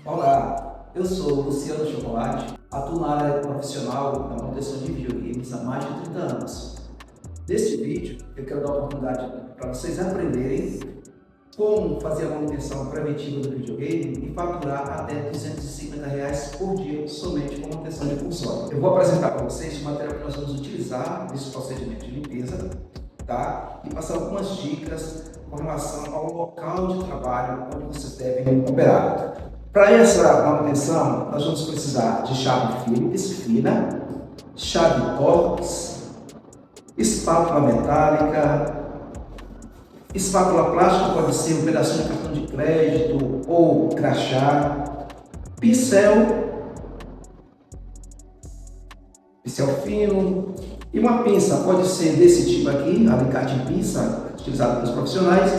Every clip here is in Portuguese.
Olá, eu sou Luciano Chocolate, atuo na área profissional da manutenção de videogames há mais de 30 anos. Neste vídeo, eu quero dar a oportunidade para vocês aprenderem como fazer a manutenção preventiva do videogame e faturar até R$ 250 por dia somente com manutenção de console. Eu vou apresentar para vocês o material que nós vamos utilizar nesse procedimento de limpeza, tá? E passar algumas dicas com relação ao local de trabalho onde vocês devem operar. Para essa manutenção, nós vamos precisar de chave Phillips fina, chave Torx, espátula metálica, espátula plástica, pode ser um pedacinho de cartão de crédito ou crachá, pincel fino e uma pinça, pode ser desse tipo aqui, alicate em pinça, utilizado pelos profissionais,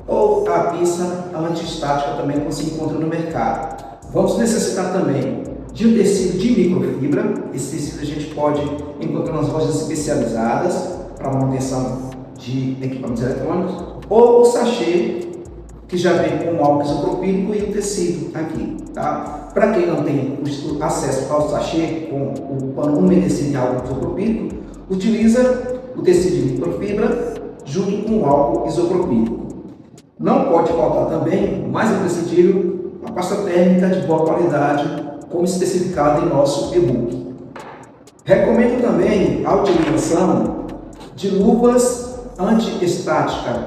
ou a pinça antiestática também que você encontra no mercado. Vamos necessitar também de um tecido de microfibra. Esse tecido a gente pode encontrar nas lojas especializadas para manutenção de equipamentos eletrônicos, ou o sachê que já vem com o álcool isopropílico e o tecido aqui, tá? Para quem não tem acesso ao sachê com o pano umedecido em álcool isopropílico, utiliza o tecido de microfibra junto com o álcool isopropílico. Não pode faltar também, mais imprescindível, a pasta térmica de boa qualidade, como especificado em nosso e-book. Recomendo também a utilização de luvas anti-estáticas.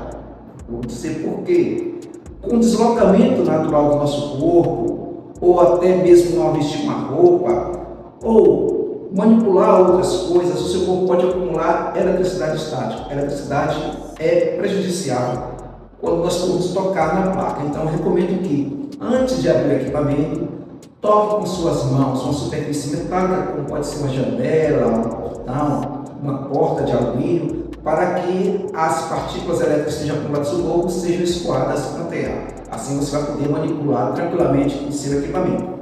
Vou dizer por quê. Com o deslocamento natural do nosso corpo, ou até mesmo ao vestir uma roupa, ou manipular outras coisas, o seu corpo pode acumular eletricidade estática. A eletricidade é prejudicial quando nós formos tocar na placa. Então, eu recomendo que, antes de abrir o equipamento, toque com suas mãos uma superfície metálica, como pode ser uma janela, um portão, uma porta de alumínio, para que as partículas elétricas que estejam acumuladas no corpo sejam escoadas na terra. Assim você vai poder manipular tranquilamente o seu equipamento.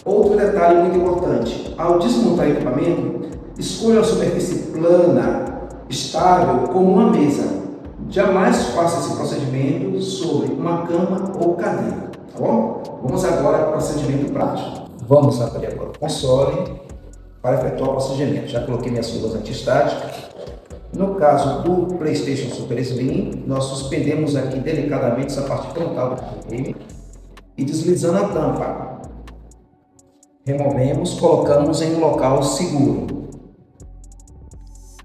Outro detalhe muito importante: ao desmontar o equipamento, escolha uma superfície plana, estável, como uma mesa. Jamais faça esse procedimento sobre uma cama ou cadeira, tá bom? Vamos agora para o procedimento prático. Vamos abrir agora o console para efetuar o procedimento. Já coloquei minhas luvas antiestáticas. No caso do PlayStation Super Slim, nós suspendemos aqui delicadamente essa parte frontal do videogame e deslizando a tampa, removemos, colocamos em um local seguro.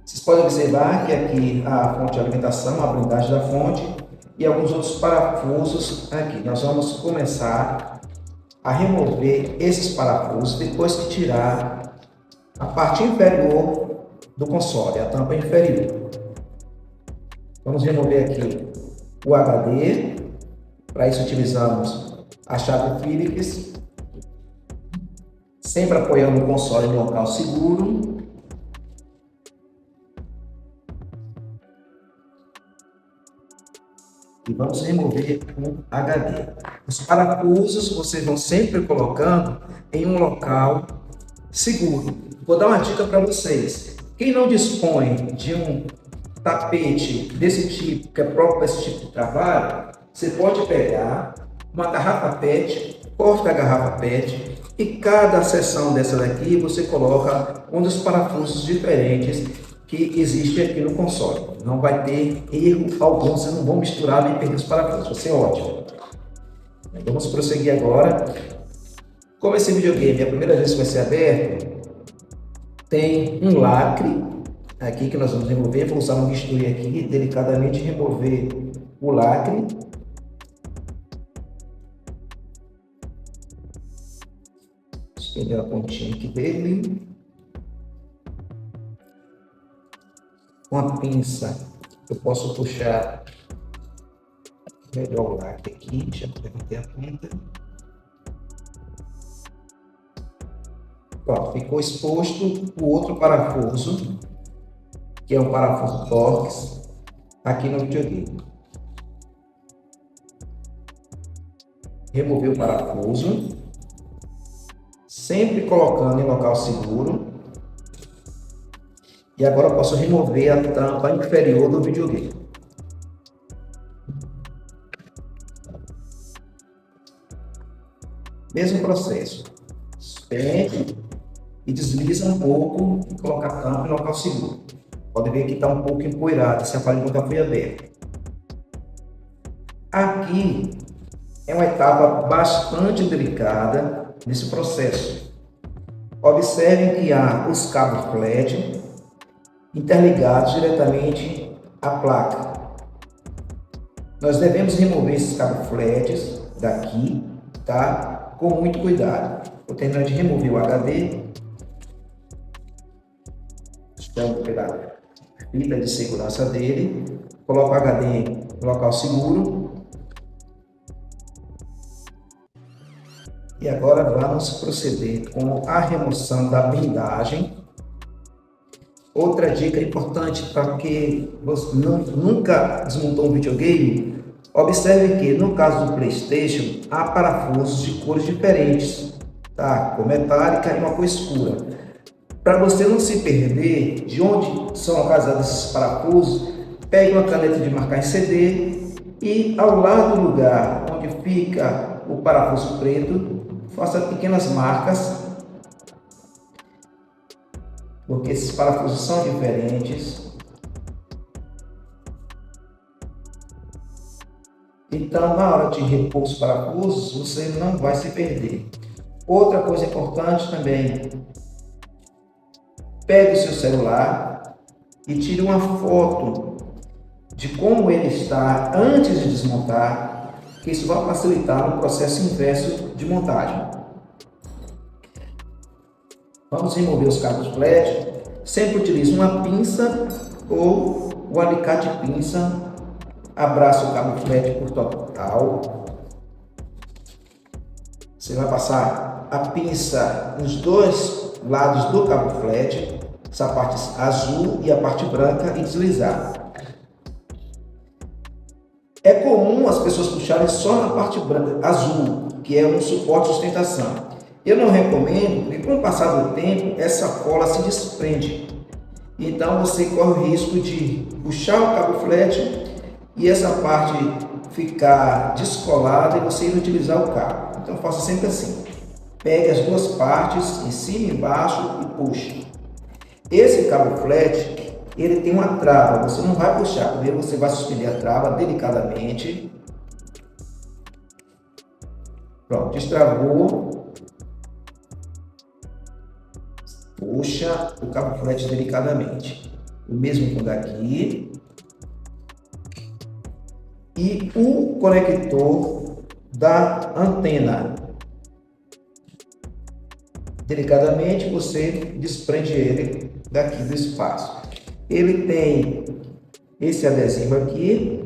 Vocês podem observar que aqui a fonte de alimentação, a blindagem da fonte e alguns outros parafusos aqui. Nós vamos começar a remover esses parafusos depois que tirar a parte inferior do console, a tampa inferior. Vamos remover aqui o HD. Para isso utilizamos a chave Phillips, sempre apoiando o console em local seguro. E vamos remover o HD. Os parafusos vocês vão sempre colocando em um local seguro. Vou dar uma dica para vocês. Quem não dispõe de um tapete desse tipo, que é próprio para esse tipo de trabalho, você pode pegar uma garrafa PET, corta a garrafa PET e cada seção dessa daqui você coloca um dos parafusos diferentes que existe aqui no console. Não vai ter erro algum, vocês não vão misturar nem perder os parafusos, vai ser ótimo. Vamos prosseguir agora. Como esse videogame é a primeira vez que vai ser aberto, tem um lacre aqui que nós vamos remover. Vou usar um bisturi aqui, delicadamente remover o lacre. Estender a pontinha aqui dele. Com a pinça eu posso puxar melhor o lacre aqui, deixa eu levantar a ponta. Pronto, ficou exposto o outro parafuso, que é um parafuso Torx, aqui no videogame. Remover o parafuso, sempre colocando em local seguro. E agora eu posso remover a tampa inferior do videogame. Mesmo processo. Suspende e desliza um pouco e coloca a tampa em local seguro. Pode ver que está um pouco empoeirado, esse aparelho nunca foi aberto. Aqui é uma etapa bastante delicada nesse processo. Observem que há os cabos flat interligados diretamente à placa. Nós devemos remover esses cabos flats daqui, tá? Com muito cuidado. Vou terminar de remover o HD. Estamos pela fita de segurança dele. Coloco o HD no local seguro. E agora vamos proceder com a remoção da blindagem. Outra dica importante para que você nunca desmontou um videogame, observe que no caso do PlayStation há parafusos de cores diferentes, tá? Cor metálica e uma cor escura. Para você não se perder de onde são localizados esses parafusos, pegue uma caneta de marcar em CD e ao lado do lugar onde fica o parafuso preto, faça pequenas marcas, porque esses parafusos são diferentes. Então, na hora de repor os parafusos, você não vai se perder. Outra coisa importante também, pegue o seu celular e tire uma foto de como ele está antes de desmontar, que isso vai facilitar no processo inverso de montagem. Vamos remover os cabos flat. Sempre utilize uma pinça ou o alicate pinça. Abraça o cabo flat por total. Você vai passar a pinça nos dois lados do cabo flat, essa parte azul e a parte branca, e deslizar. É comum as pessoas puxarem só na parte branca, azul, que é um suporte de sustentação. Eu não recomendo, porque com o passar do tempo, essa cola se desprende. Então você corre o risco de puxar o cabo flat e essa parte ficar descolada e você inutilizar o cabo. Então faça sempre assim. Pegue as duas partes, em cima e embaixo, e puxe. Esse cabo flat, ele tem uma trava, você não vai puxar. Primeiro você vai suspender a trava delicadamente. Pronto, destravou. Puxa o cabo flat delicadamente. O mesmo com daqui. E o conector da antena. Delicadamente você desprende ele daqui do espaço. Ele tem esse adesivo aqui.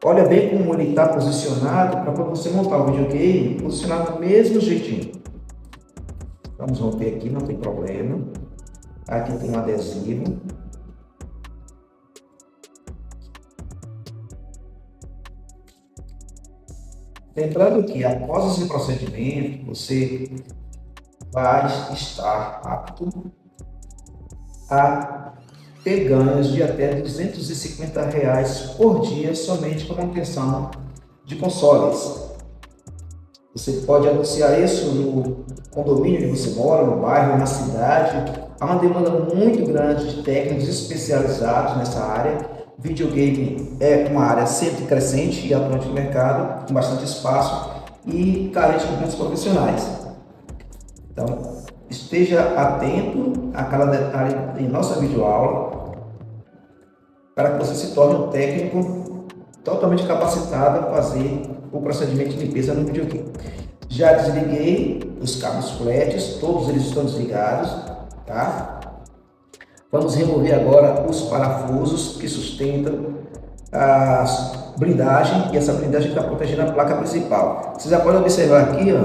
Olha bem como ele está posicionado para quando você montar o videogame, posicionado do mesmo jeitinho. Vamos romper aqui, não tem problema. Aqui tem um adesivo. Lembrando que após esse procedimento, você vai estar apto a ter ganhos de até R$ 250 por dia somente com manutenção de consoles. Você pode anunciar isso no condomínio que você mora, no bairro, na cidade. Há uma demanda muito grande de técnicos especializados nessa área. Videogame é uma área sempre crescente e atuante no mercado, com bastante espaço e carente de muitos profissionais. Então, esteja atento a cada detalhe em nossa videoaula para que você se torne um técnico totalmente capacitado a fazer o procedimento de limpeza no videogame. Já desliguei os cabos flats, todos eles estão desligados, tá? Vamos remover agora os parafusos que sustentam a blindagem, e essa blindagem está protegendo a placa principal. Você já pode observar aqui, ó,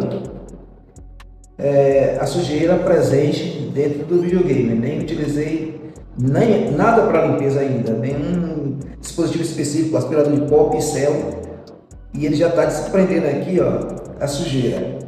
a sujeira presente dentro do videogame. Nem utilizei nada para limpeza ainda, nenhum dispositivo específico, aspirador de pó, pincel, e ele já está desprendendo aqui, ó, a sujeira.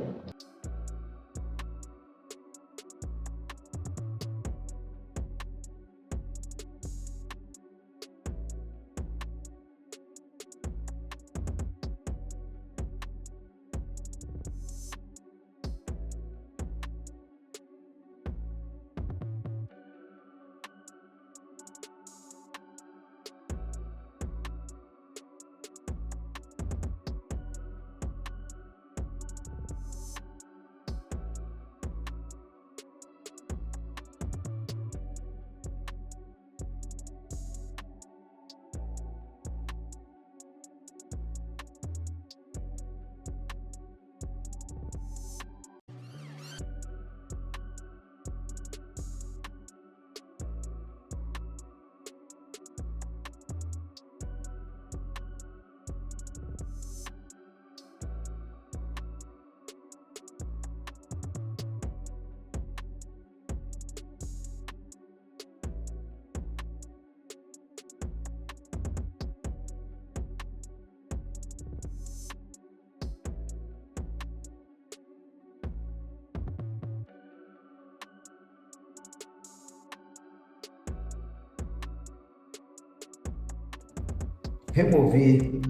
remover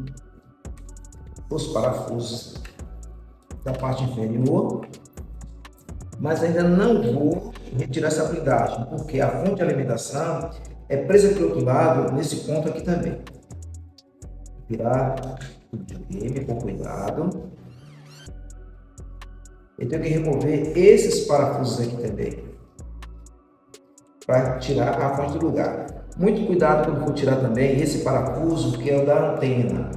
os parafusos da parte inferior, mas ainda não vou retirar essa blindagem, porque a fonte de alimentação é presa aqui do outro lado, nesse ponto aqui também. Virar o videogame com cuidado. Eu tenho que remover esses parafusos aqui também, para tirar a fonte do lugar. Muito cuidado quando for tirar também esse parafuso, que é o da antena.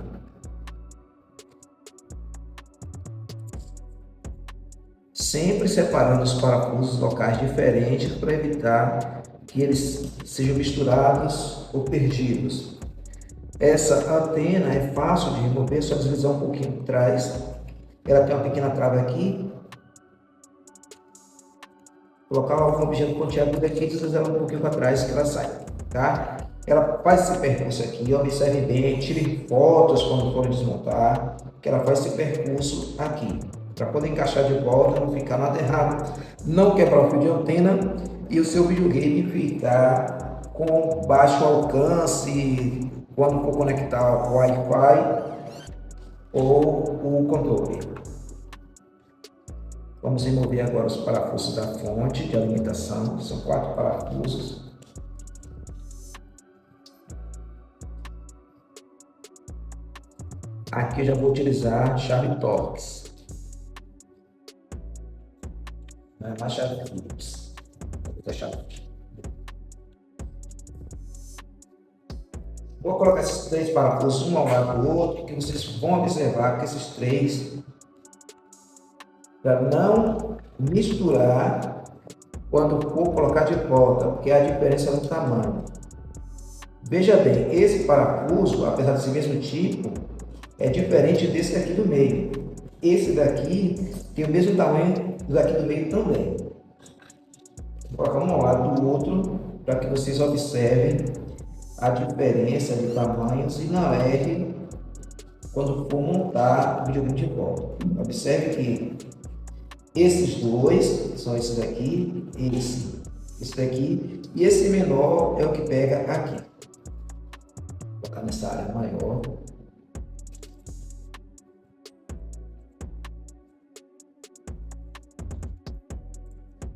Sempre separando os parafusos locais diferentes para evitar que eles sejam misturados ou perdidos. Essa antena é fácil de remover, só deslizar um pouquinho por trás. Ela tem uma pequena trava aqui. Colocar algum objeto pontiagudo aqui e deslizar ela um pouquinho para trás que ela sai, tá? Ela faz esse percurso aqui, observe bem, tire fotos quando for desmontar, que ela faz esse percurso aqui, para poder encaixar de volta, não ficar nada errado, não quebrar o fio de antena e o seu videogame ficar com baixo alcance quando for conectar o Wi-Fi ou o controle. Vamos remover agora os parafusos da fonte de alimentação, são 4 parafusos. Aqui eu já vou utilizar a chave Torx, não é mais chave Phillips, outra chave. Vou colocar esses 3 parafusos um ao lado do outro, que vocês vão observar que esses 3, para não misturar quando for colocar de volta, porque a diferença é no tamanho. Veja bem, esse parafuso, apesar de ser mesmo tipo, é diferente desse daqui do meio. Esse daqui tem o mesmo tamanho do daqui do meio também. Vou colocar um ao lado do outro para que vocês observem a diferença de tamanhos e não erre quando for montar o videogame de volta. Observe que esses dois são esses daqui, esse daqui, e esse menor é o que pega aqui. Vou colocar nessa área maior.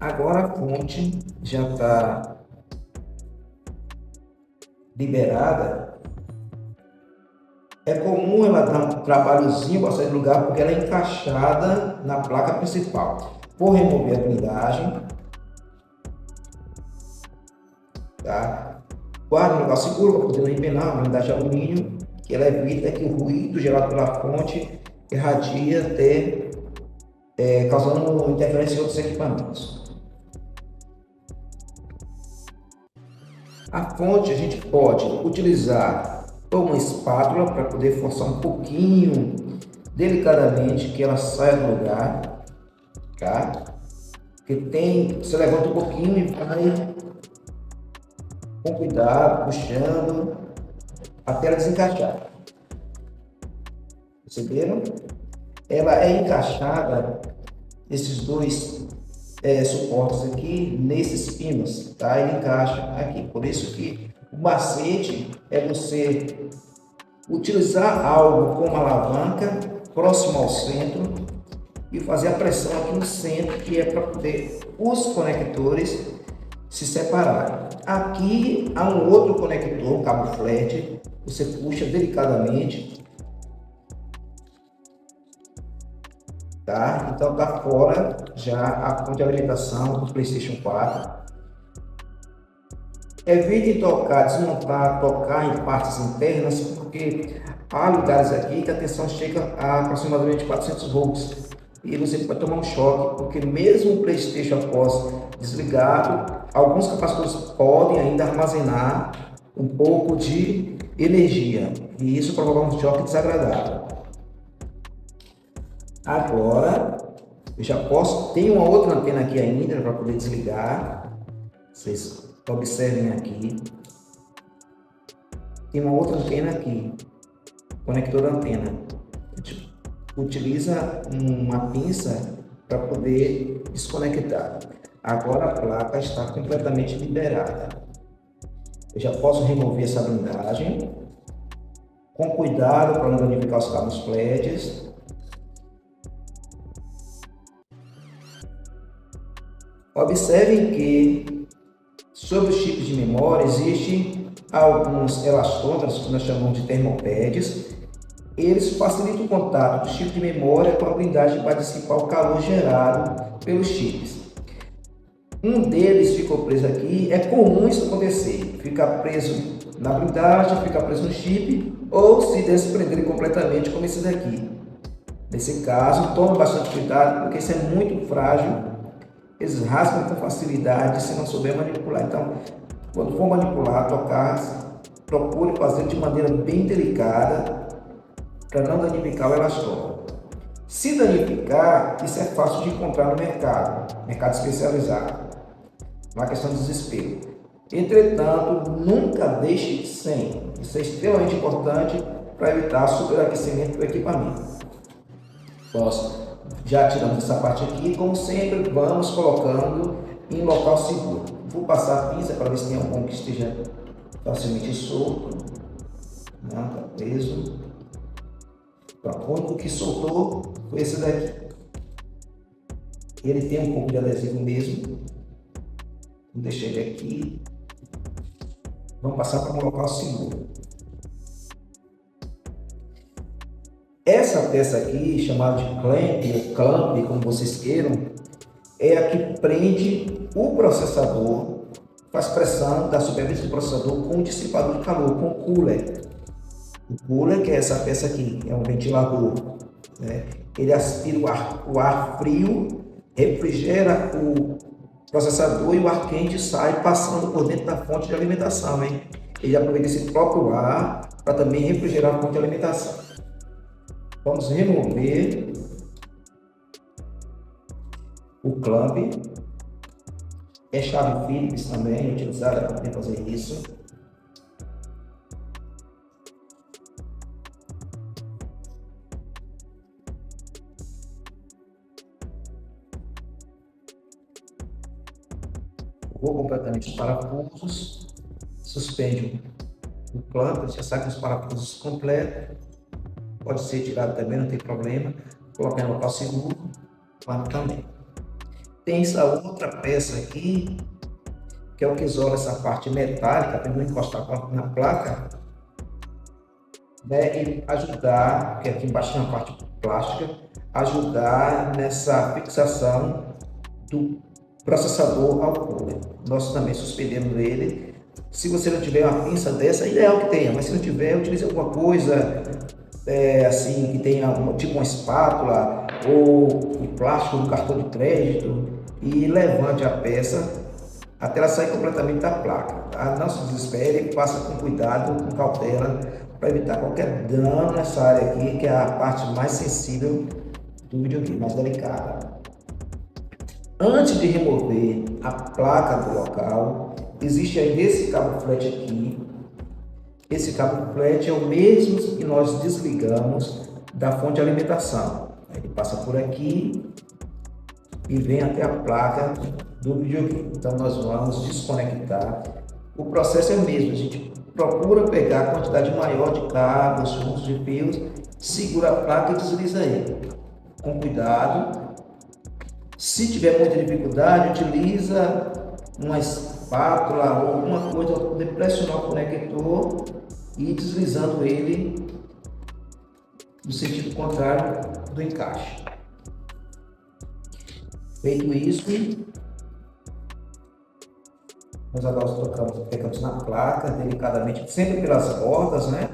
Agora a fonte já está liberada. É comum ela dar um trabalhozinho para sair do lugar porque ela é encaixada na placa principal. Vou remover a blindagem. Tá? Guarda no local seguro para poder não empenar a blindagem de alumínio, que ela evita que o ruído gerado pela fonte irradie até causando interferência em outros equipamentos. A fonte a gente pode utilizar uma espátula para poder forçar um pouquinho, delicadamente, que ela saia do lugar, tá? Porque você levanta um pouquinho e vai com cuidado, puxando, até ela desencaixar. Perceberam? Ela é encaixada, esses dois suportes aqui, nesses pinos, tá? Ele encaixa aqui, por isso que o macete é você utilizar algo como uma alavanca próximo ao centro e fazer a pressão aqui no centro, que é para poder os conectores se separarem. Aqui há um outro conector, um cabo flat, você puxa delicadamente, tá? Então tá fora já a fonte de alimentação do PlayStation 4. Evite tocar, desmontar, tocar em partes internas, porque há lugares aqui que a tensão chega a aproximadamente 400 volts e você pode tomar um choque, porque mesmo o PlayStation após desligado, alguns capacitores podem ainda armazenar um pouco de energia e isso provoca um choque desagradável. Agora eu já tem uma outra antena aqui ainda para poder desligar. Vocês observem aqui, tem uma outra antena aqui, conector da antena. A gente utiliza uma pinça para poder desconectar. Agora a placa está completamente liberada. Eu já posso remover essa blindagem com cuidado para não danificar os cabos fletes. Observem que sobre os tipos de memória existem alguns elastômeros que nós chamamos de termopads. Eles facilitam o contato do chip de memória com a blindagem para dissipar o calor gerado pelos chips. Um deles ficou preso aqui, é comum isso acontecer, ficar preso na blindagem, ficar preso no chip ou se desprender completamente como esse daqui. Nesse caso, tome bastante cuidado porque isso é muito frágil, eles rasgam com facilidade se não souber manipular. Então, quando for manipular, tocar, procure fazer de maneira bem delicada para não danificar o elastômero. Se danificar, isso é fácil de encontrar no mercado especializado. Não é questão de desespero. Entretanto, nunca deixe sem. Isso é extremamente importante para evitar superaquecimento do equipamento. Nós já tiramos essa parte aqui, como sempre, vamos colocando em local seguro. Vou passar a pinça para ver se tem algum que esteja facilmente solto. Não, está preso. Pronto, o único que soltou foi esse daqui. Ele tem um pouco de adesivo mesmo. Vou deixar ele aqui. Vamos passar para um local seguro. Essa peça aqui, chamada de clamp, como vocês queiram, é a que prende o processador, faz pressão da superfície do processador com o dissipador de calor, com o cooler. O cooler, que é essa peça aqui, é um ventilador, né? Ele aspira o ar frio, refrigera o processador e o ar quente sai passando por dentro da fonte de alimentação, hein? Ele aproveita esse próprio ar para também refrigerar a fonte de alimentação. Vamos remover o clamp. É chave Phillips também, utilizada para poder fazer isso. Vou completamente os parafusos, suspende o clamp, já sai com os parafusos completos, pode ser tirado também, não tem problema, colocar no local seguro, para também. Tem essa outra peça aqui, que é o que isola essa parte metálica, para não encostar na placa, né, e ajudar, que aqui embaixo tem uma parte plástica, ajudar nessa fixação do processador ao cooler. Nós também suspendemos ele. Se você não tiver uma pinça dessa, é ideal que tenha, mas se não tiver, utilize alguma coisa assim, que tenha tipo uma espátula ou o plástico do cartão de crédito e levante a peça até ela sair completamente da placa. Tá? Não se desespere, faça com cuidado, com cautela, para evitar qualquer dano nessa área aqui, que é a parte mais sensível do videogame, mais delicada. Antes de remover a placa do local, existe ainda esse cabo flat aqui. Esse cabo flat é o mesmo que nós desligamos da fonte de alimentação. Ele passa por aqui e vem até a placa do videogame. Então nós vamos desconectar. O processo é o mesmo, a gente procura pegar a quantidade maior de cabos, fundos de fios, segura a placa e desliza ele. Com cuidado. Se tiver muita dificuldade, utiliza uma espátula ou alguma coisa para poder pressionar o conector e ir deslizando ele no sentido contrário do encaixe. Feito isso, nós agora pegamos na placa delicadamente, sempre pelas bordas, né?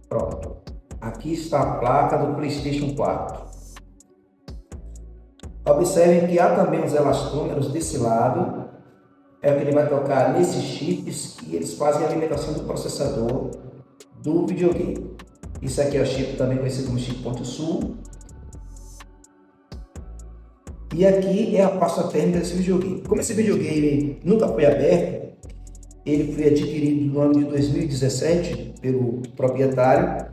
Pronto. Aqui está a placa do PlayStation 4. Observem que há também os elastômeros desse lado. É o que ele vai tocar nesses chips que eles fazem a alimentação do processador do videogame. Isso aqui é o chip também conhecido como chip ponto sul. E aqui é a pasta térmica desse videogame. Como esse videogame nunca foi aberto, ele foi adquirido no ano de 2017 pelo proprietário.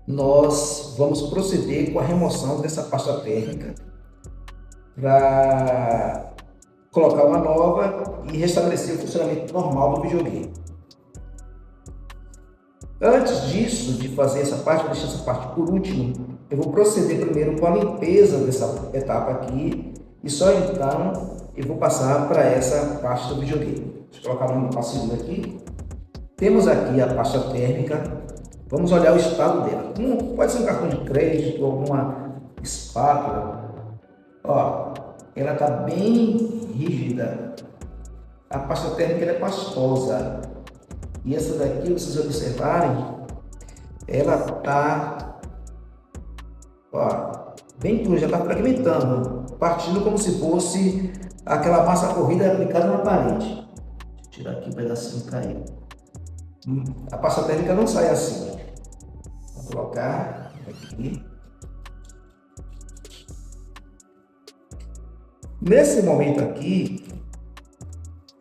Nós vamos proceder com a remoção dessa pasta térmica para colocar uma nova e restabelecer o funcionamento normal do videogame. Antes disso, de fazer essa parte, vou deixar essa parte por último, eu vou proceder primeiro com a limpeza dessa etapa aqui e só então eu vou passar para essa parte do videogame. Deixa eu colocar uma segunda aqui. Temos aqui a pasta térmica. Vamos olhar o estado dela. Pode ser um cartão de crédito, alguma espátula. Ó, ela está bem rígida. A pasta térmica é pastosa. E essa daqui, vocês observarem, ela está bem dura, já está fragmentando, partindo como se fosse aquela massa corrida aplicada na parede. Deixa eu tirar aqui um pedacinho caiu. A pasta térmica não sai assim. Vou colocar aqui. Nesse momento aqui,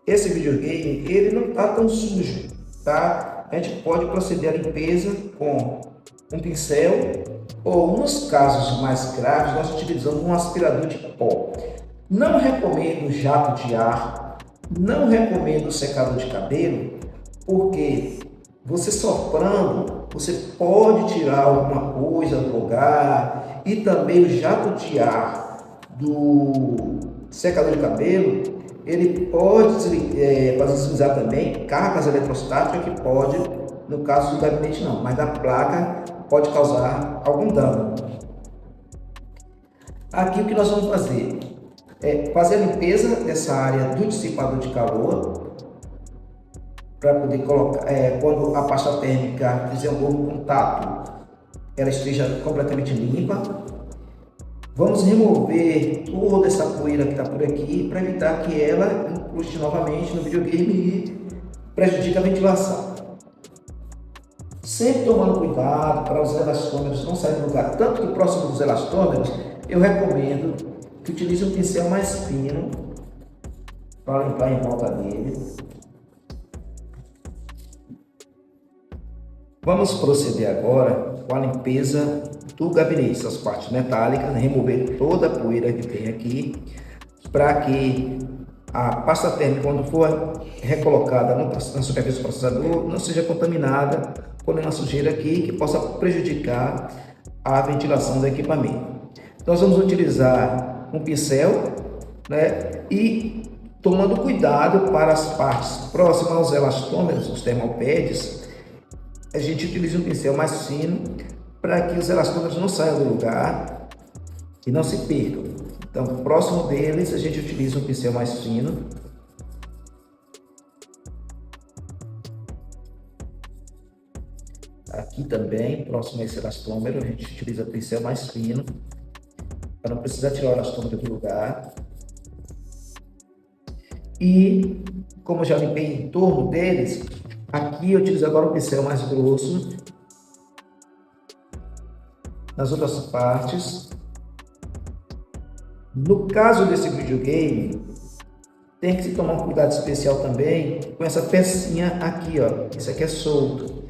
esse videogame ele não está tão sujo, tá? A gente pode proceder à limpeza com um pincel ou, nos casos mais graves, nós utilizamos um aspirador de pó. Não recomendo jato de ar, não recomendo secador de cabelo, porque você soprando, você pode tirar alguma coisa do lugar, e também o jato de ar do secador de cabelo, ele pode fazer deslizar também cargas eletrostáticas que pode, no caso do gabinete não, mas da placa pode causar algum dano. Aqui o que nós vamos fazer é fazer a limpeza dessa área do dissipador de calor, para poder colocar, quando a pasta térmica fizer um novo contato, ela esteja completamente limpa. Vamos remover toda essa poeira que está por aqui para evitar que ela incruste novamente no videogame e prejudique a ventilação. Sempre tomando cuidado para os elastômeros não saírem do lugar. Tanto que próximo dos elastômeros, eu recomendo que utilize um pincel mais fino para limpar em volta dele. Vamos proceder agora com a limpeza do gabinete, essas partes metálicas, remover toda a poeira que tem aqui, para que a pasta térmica, quando for recolocada na superfície do processador, não seja contaminada por nenhuma sujeira aqui que possa prejudicar a ventilação do equipamento. Nós vamos utilizar um pincel, né, e tomando cuidado para as partes próximas aos elastômeros, os termopads, a gente utiliza um pincel mais fino para que os elastômeros não saiam do lugar e não se percam. Então, próximo deles, a gente utiliza um pincel mais fino. Aqui também, próximo a esse elastômero, a gente utiliza pincel mais fino para não precisar tirar o elastômero do lugar. E, como já limpei em torno deles, aqui eu utilizo agora um pincel mais grosso nas outras partes. No caso desse videogame, tem que se tomar um cuidado especial também com essa pecinha aqui, ó. Isso aqui é solto.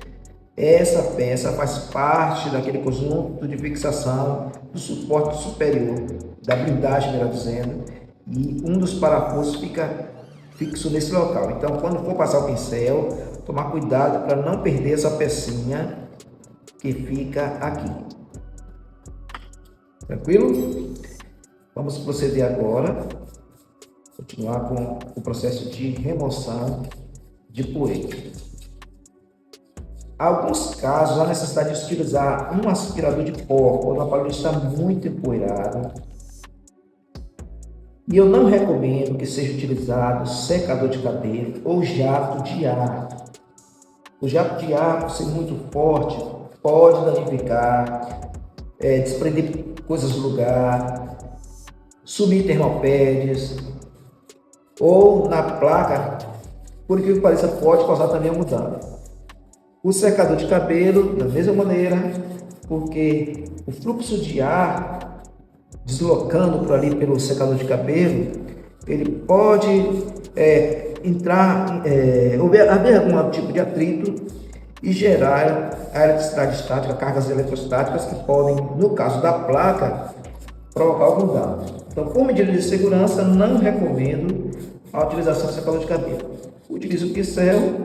Essa peça faz parte daquele conjunto de fixação do suporte superior, da blindagem, melhor dizendo, e um dos parafusos fica fixo nesse local. Então, quando for passar o pincel, tomar cuidado para não perder essa pecinha que fica aqui. Tranquilo? Vamos proceder agora, continuar com o processo de remoção de poeira. Em alguns casos, há necessidade de utilizar um aspirador de pó quando o aparelho está muito empoeirado. E eu não recomendo que seja utilizado secador de cabelo ou jato de ar. O jato de ar, por ser muito forte, pode danificar, desprender coisas do lugar, sumir termopads, ou na placa, por que pareça, pode causar também a mudança. O secador de cabelo, da mesma maneira, porque o fluxo de ar deslocando por ali pelo secador de cabelo, ele pode haver algum tipo de atrito e gerar a eletricidade estática, cargas eletrostáticas que podem, no caso da placa, provocar algum dano. Então, por medida de segurança, não recomendo a utilização de secador de cabelo. Utilize o pincel,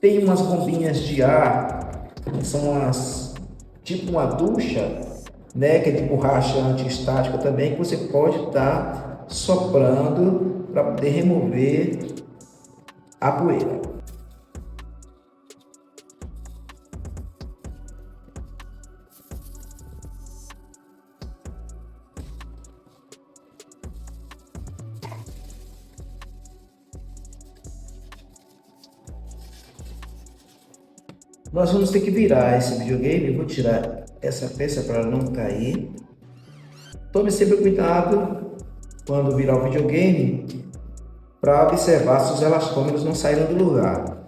tem umas bombinhas de ar, que são tipo uma ducha, né, que é de borracha antiestática também, que você pode estar soprando para poder remover a poeira. Nós vamos ter que virar esse videogame. Vou tirar essa peça para não cair. Tome sempre cuidado quando virar o videogame para observar se os elastômeros não saíram do lugar.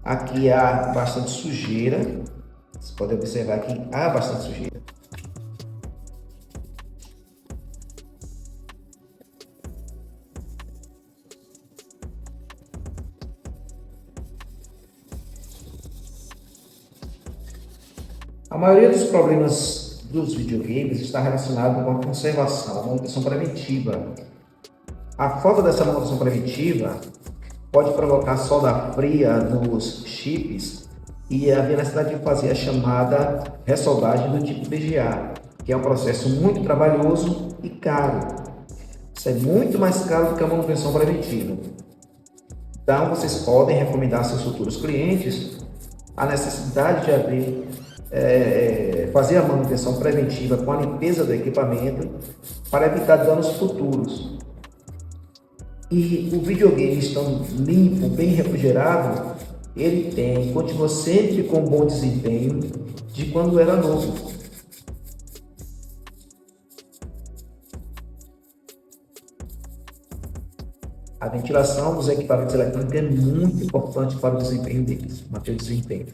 Aqui há bastante sujeira. Você pode observar que há bastante sujeira. A maioria dos problemas dos videogames está relacionado com a conservação, a manutenção preventiva. A falta dessa manutenção preventiva pode provocar solda fria nos chips e haver necessidade de fazer a chamada ressoldagem do tipo VGA, que é um processo muito trabalhoso e caro. Isso é muito mais caro do que a manutenção preventiva. Então, vocês podem recomendar a seus futuros clientes a necessidade de fazer a manutenção preventiva com a limpeza do equipamento para evitar danos futuros. E o videogame estando limpo, bem refrigerado, ele continua sempre com bom desempenho de quando era novo. A ventilação dos equipamentos eletrônicos é muito importante para o desempenho deles, manter o desempenho.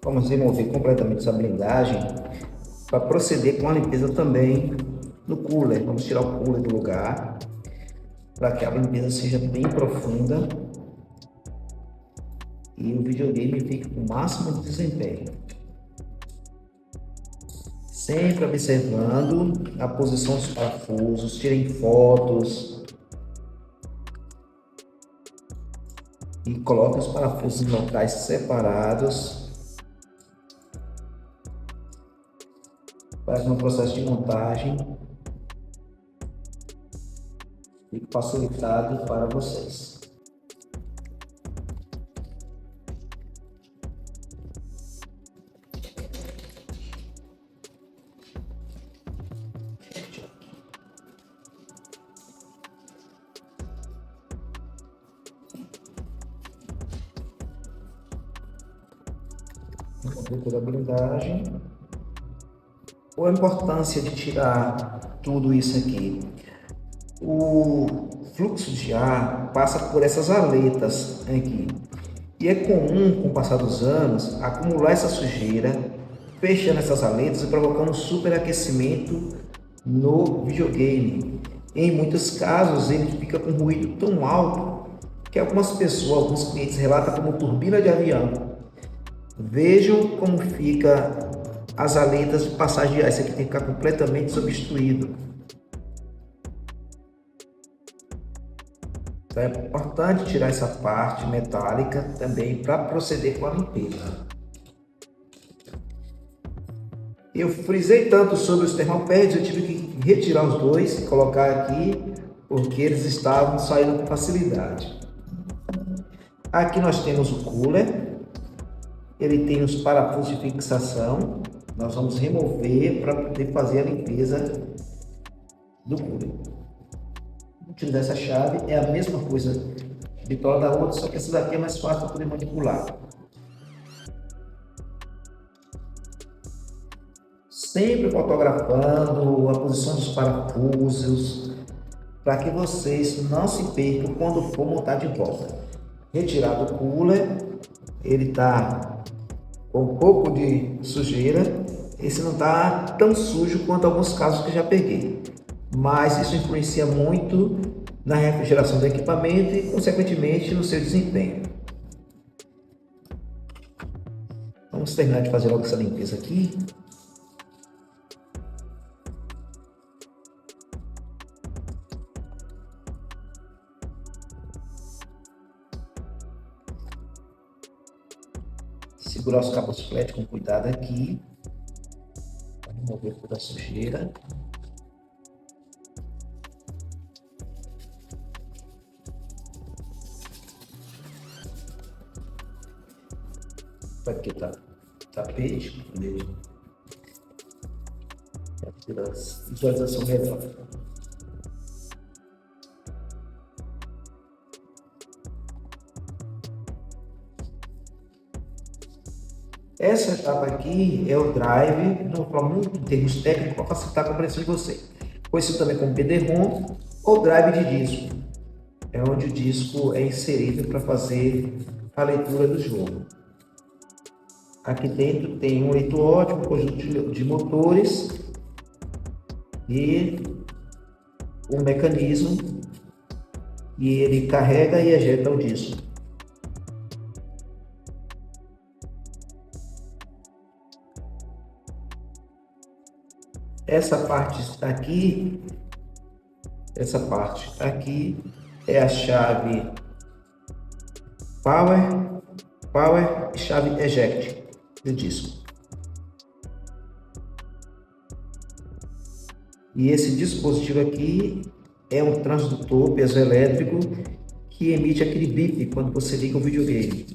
Vamos remover completamente essa blindagem para proceder com a limpeza também no cooler. Vamos tirar o cooler do lugar para que a limpeza seja bem profunda e o videogame fique com o máximo de desempenho. Sempre observando a posição dos parafusos, tirem fotos e coloquem os parafusos em locais separados. Faz um processo de montagem e facilitado para vocês. Toda a blindagem. Qual a importância de tirar tudo isso aqui? O fluxo de ar passa por essas aletas aqui. E é comum, com o passar dos anos, acumular essa sujeira, fechando essas aletas e provocando um superaquecimento no videogame. Em muitos casos, ele fica com ruído tão alto que algumas pessoas, alguns clientes relatam como turbina de avião. Vejam como fica as aletas de passagem de ar. Isso aqui tem que ficar completamente substituído. Então é importante tirar essa parte metálica também para proceder com a limpeza. Eu frisei tanto sobre os termopads, eu tive que retirar os dois e colocar aqui porque eles estavam saindo com facilidade. Aqui nós temos o cooler. Ele tem os parafusos de fixação. Nós vamos remover para poder fazer a limpeza do cooler. Utilizar essa chave, é a mesma coisa de toda a outra, só que essa daqui é mais fácil para poder manipular. Sempre fotografando a posição dos parafusos, para que vocês não se percam quando for montar de volta. Retirado o cooler, ele está com um pouco de sujeira. Esse não está tão sujo quanto alguns casos que já peguei, mas isso influencia muito na refrigeração do equipamento e, consequentemente, no seu desempenho. Vamos terminar de fazer logo essa limpeza aqui. Segurar os cabos flat com cuidado aqui, para remover toda a sujeira. Aqui tá tapete, visualização melhor. Essa etapa aqui é o drive, não vou falar muito em termos técnicos para facilitar a compreensão de você. Conhecido também como PD-ROM ou drive de disco, é onde o disco é inserido para fazer a leitura do jogo. Aqui dentro tem um leitor ótimo, um conjunto de motores e um mecanismo e ele carrega e ejeta o disco. Essa parte aqui é a chave power e chave eject do disco. E esse dispositivo aqui é um transdutor piezoelétrico que emite aquele bip quando você liga o videogame.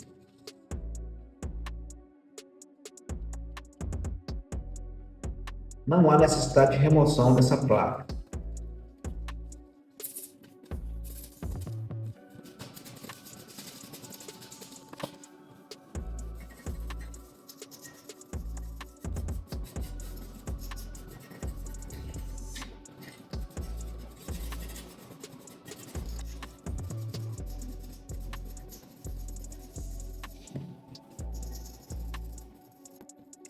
Não há necessidade de remoção dessa placa.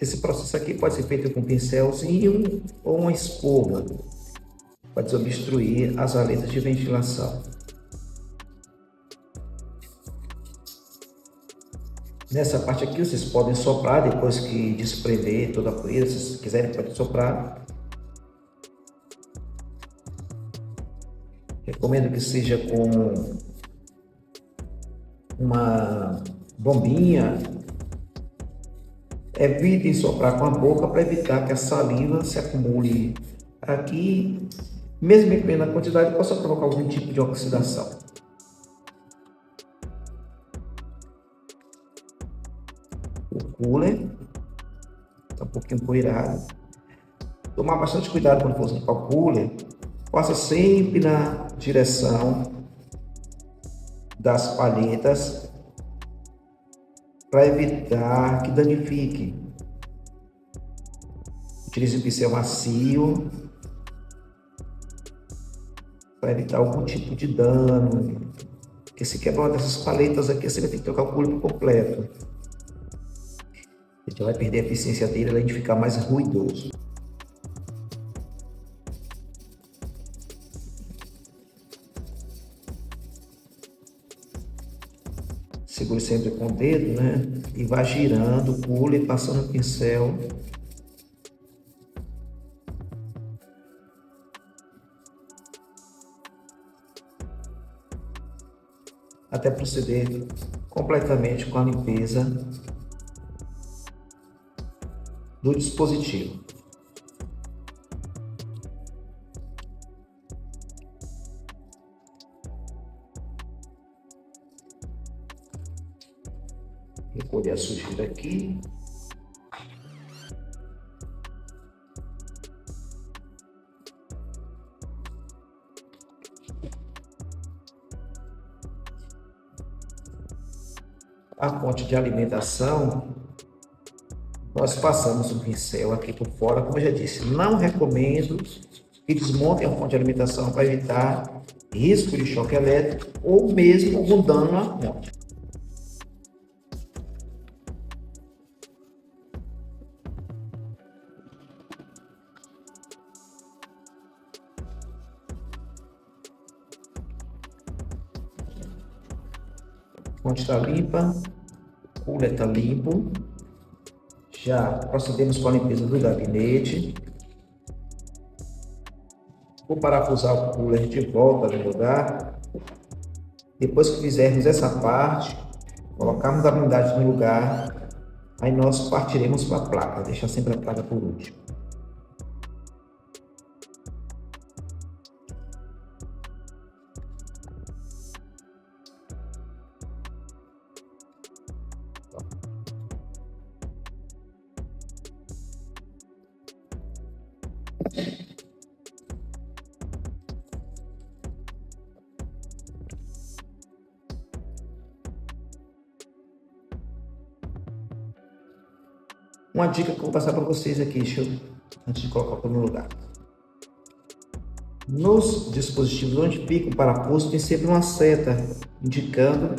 Esse processo aqui pode ser feito com um pincelzinho ou uma escova para desobstruir as aletas de ventilação. Nessa parte aqui vocês podem soprar depois que desprender toda a poeira, se vocês quiserem pode soprar. Recomendo que seja com uma bombinha. Evitem soprar com a boca para evitar que a saliva se acumule aqui, mesmo em pequena quantidade, possa provocar algum tipo de oxidação. O cooler está um pouquinho empoeirado. Tomar bastante cuidado quando for limpar o cooler. Faça sempre na direção das palhetas para evitar que danifique. Utilize um pincel macio para evitar algum tipo de dano. Porque se quebrar uma dessas paletas aqui, você vai ter que trocar o cooler por completo. A gente vai perder a eficiência dele, além de ficar mais ruidoso. Segure sempre com o dedo, né? E vá girando o cooler, passando o pincel. Até proceder completamente com a limpeza do dispositivo. Recolher a sujeira aqui. A fonte de alimentação, nós passamos o pincel aqui por fora, como eu já disse, não recomendo que desmontem a fonte de alimentação para evitar risco de choque elétrico ou mesmo algum dano na fonte. fonte está limpa, o cooler está limpo. Já procedemos com a limpeza do gabinete. Vou parafusar o cooler de volta no lugar. Depois que fizermos essa parte, colocarmos a blindagem no lugar, aí nós partiremos para a placa, deixar sempre a placa por último. Uma dica que eu vou passar para vocês aqui, antes de colocar tudo no lugar. Nos dispositivos onde fica o parafuso, tem sempre uma seta indicando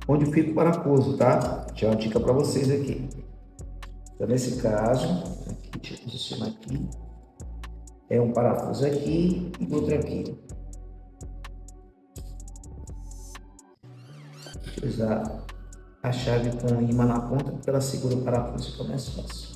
onde fica o parafuso, tá? Já é uma dica para vocês aqui. Então, nesse caso, aqui, deixa eu posicionar aqui. É um parafuso aqui e outro aqui. Vou utilizar a chave com imã na ponta, porque ela segura o parafuso, fica mais fácil.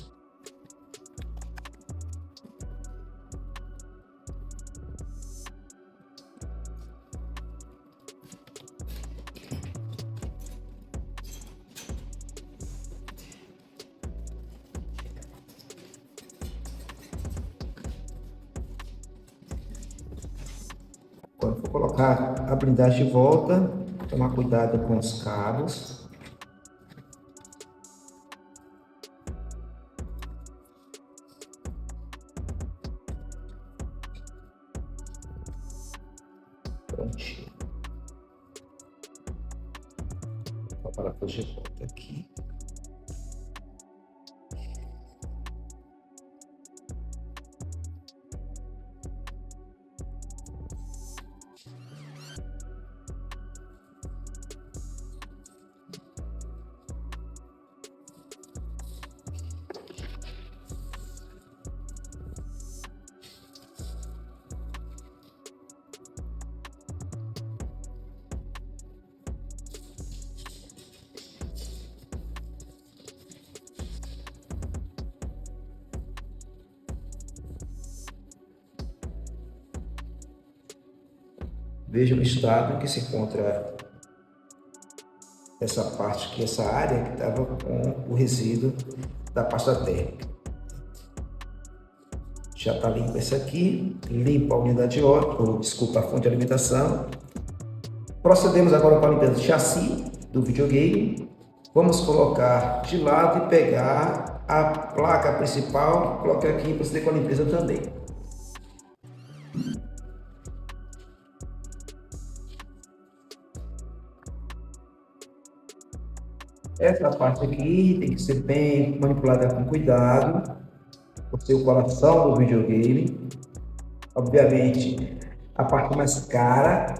Quando for colocar a blindagem de volta, tomar cuidado com os cabos. Prontinho. Vou parafuso de volta aqui. Veja o estado em que se encontra essa parte aqui, essa área que estava com o resíduo da pasta térmica. Já está limpo esse aqui, limpa a unidade de óleo, desculpa, a fonte de alimentação. Procedemos agora com a limpeza do chassi do videogame. Vamos colocar de lado e pegar a placa principal, colocar aqui e proceder com a limpeza também. Essa parte aqui tem que ser bem manipulada com cuidado, por ser o coração do videogame. Obviamente, a parte mais cara,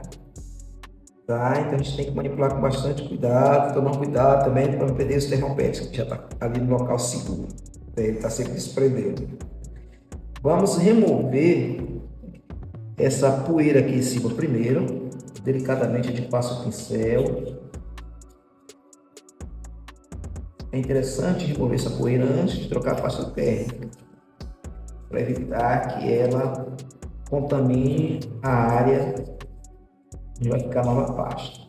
tá? Então a gente tem que manipular com bastante cuidado, tomar cuidado também para não perder os termopetes, que já está ali no local seguro. Ele está sempre desprendendo. Vamos remover essa poeira aqui em cima primeiro. Delicadamente a gente passa o pincel. É interessante remover essa poeira antes de trocar a pasta térmica, para evitar que ela contamine a área onde vai ficar a nova pasta.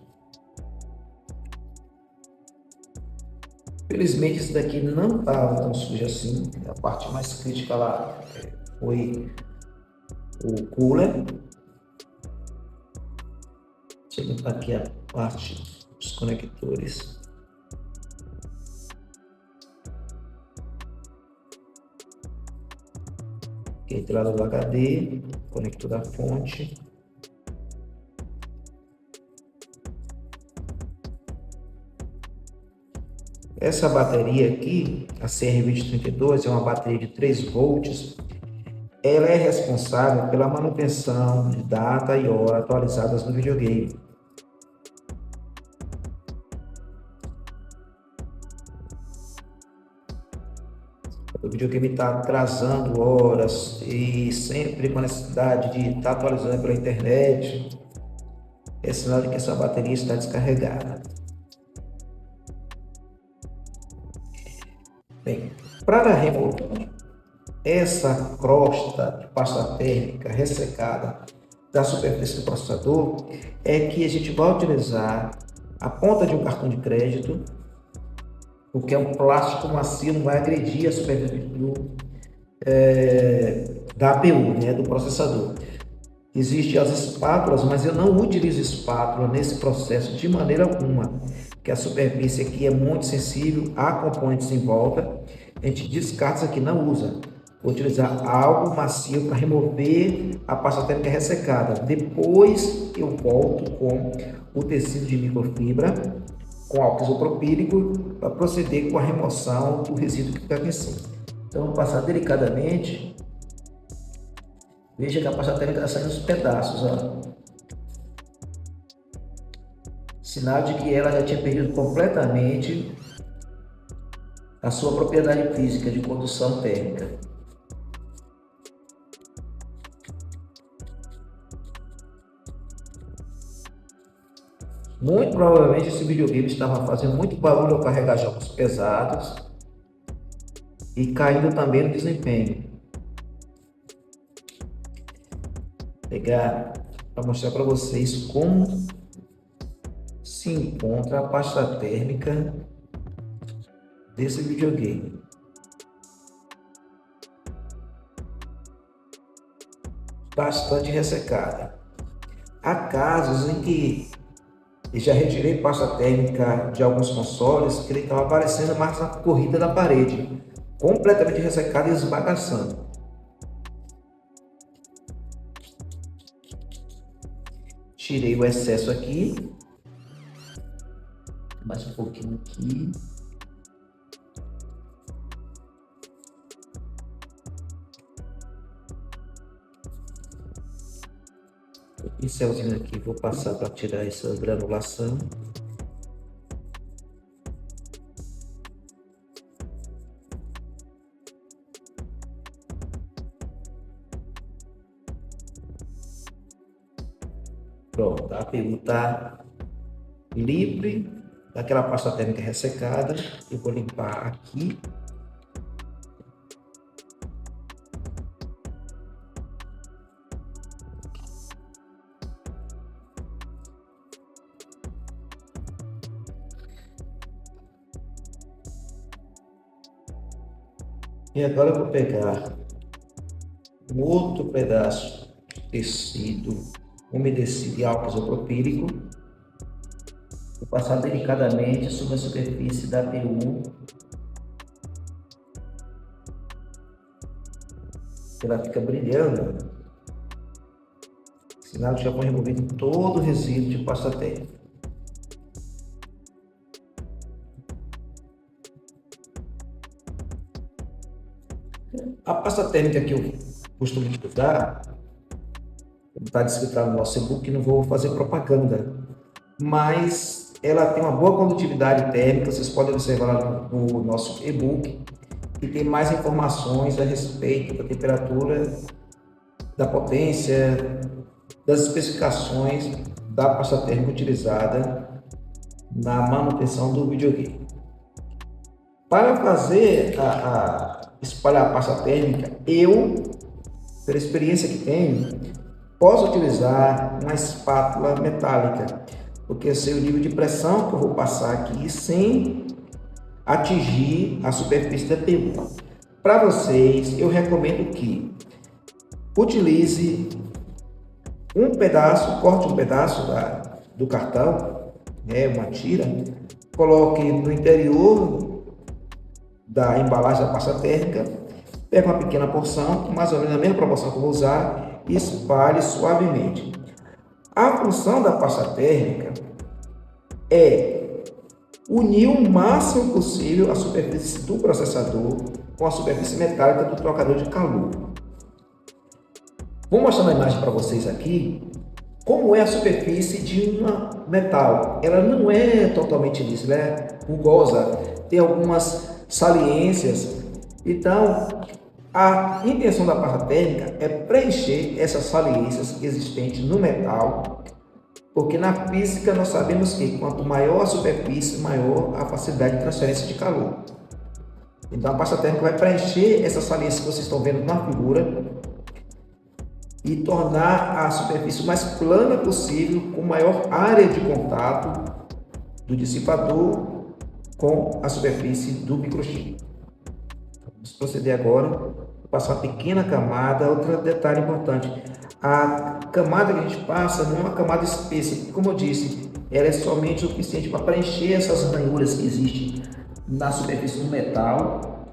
Felizmente isso daqui não estava tão sujo assim. A parte mais crítica lá foi o cooler. Deixa eu botar aqui a parte dos conectores. Entrada do HD, conector da fonte. Essa bateria aqui, a CR2032, é uma bateria de 3 volts. Ela é responsável pela manutenção de data e hora atualizadas no videogame. O videogame está atrasando horas e sempre com a necessidade de estar atualizando pela internet, é sinal de que essa bateria está descarregada. Bem, para remover essa crosta de pasta térmica ressecada da superfície do processador, é que a gente vai utilizar a ponta de um cartão de crédito, porque é um plástico macio, não vai agredir a superfície da APU, né, do processador. Existem as espátulas, mas eu não utilizo espátula nesse processo de maneira alguma, porque a superfície aqui é muito sensível a componentes em volta. A gente descarta isso aqui, não usa. Vou utilizar algo macio para remover a pasta térmica ressecada. Depois eu volto com o tecido de microfibra, com álcool isopropílico, para proceder com a remoção do resíduo que fica aqui em cima. Então, vou passar delicadamente. Veja que a pasta térmica está saindo os pedaços, ó. Sinal de que ela já tinha perdido completamente a sua propriedade física de condução térmica. Muito provavelmente esse videogame estava fazendo muito barulho ao carregar jogos pesados e caindo também no desempenho. Vou pegar para mostrar para vocês como se encontra a pasta térmica desse videogame. Bastante ressecada. Há casos em que eu já retirei pasta térmica de alguns consoles que ele estava aparecendo mais na corrida da parede, completamente ressecada e esbagaçando. Tirei o excesso aqui, mais um pouquinho aqui. O pincelzinho aqui vou passar para tirar essa granulação. Pronto, a APU está livre daquela pasta térmica ressecada. Eu vou limpar aqui. E agora eu vou pegar um outro pedaço de tecido umedecido e álcool isopropílico. Vou passar delicadamente sobre a superfície da APU. Ela fica brilhando, sinal que já foi removido todo o resíduo de pasta térmica. A pasta térmica que eu costumo utilizar, está descrito lá no nosso e-book, não vou fazer propaganda, mas ela tem uma boa condutividade térmica. Vocês podem observar lá no nosso e-book, e tem mais informações a respeito da temperatura, da potência, das especificações da pasta térmica utilizada na manutenção do videogame. Para fazer espalhar a pasta térmica, eu, pela experiência que tenho, posso utilizar uma espátula metálica, porque eu sei o nível de pressão que eu vou passar aqui sem atingir a superfície da APU. Para vocês, eu recomendo que utilize um pedaço, corte um pedaço do cartão, uma tira, coloque no interior da embalagem da pasta térmica, pega uma pequena porção, mais ou menos a mesma proporção que eu vou usar, e espalhe suavemente. A função da pasta térmica é unir o máximo possível a superfície do processador com a superfície metálica do trocador de calor. Vou mostrar na imagem para vocês aqui como é a superfície de um metal. Ela não é totalmente lisa, ela é rugosa, tem algumas saliências. Então, a intenção da pasta térmica é preencher essas saliências existentes no metal, porque na física nós sabemos que quanto maior a superfície, maior a facilidade de transferência de calor. Então a pasta térmica vai preencher essas saliências que vocês estão vendo na figura e tornar a superfície o mais plana possível, com maior área de contato do dissipador com a superfície do microchip. Vamos proceder agora, vou passar uma pequena camada. Outro detalhe importante, a camada que a gente passa não é uma camada espessa, porque, como eu disse, ela é somente o suficiente para preencher essas ranhuras que existem na superfície do metal,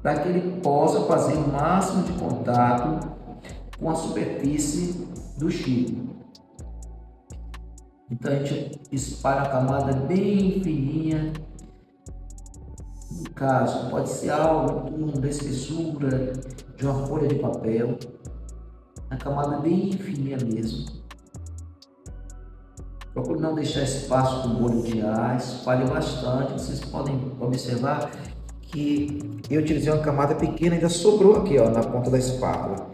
para que ele possa fazer o máximo de contato com a superfície do chip. Então a gente espalha a camada bem fininha. No caso, pode ser algo em torno da espessura de uma folha de papel. A camada bem fininha mesmo. Procure não deixar espaço com bolha de ar, espalhe bastante. Vocês podem observar que eu utilizei uma camada pequena, ainda sobrou aqui, ó, na ponta da espátula.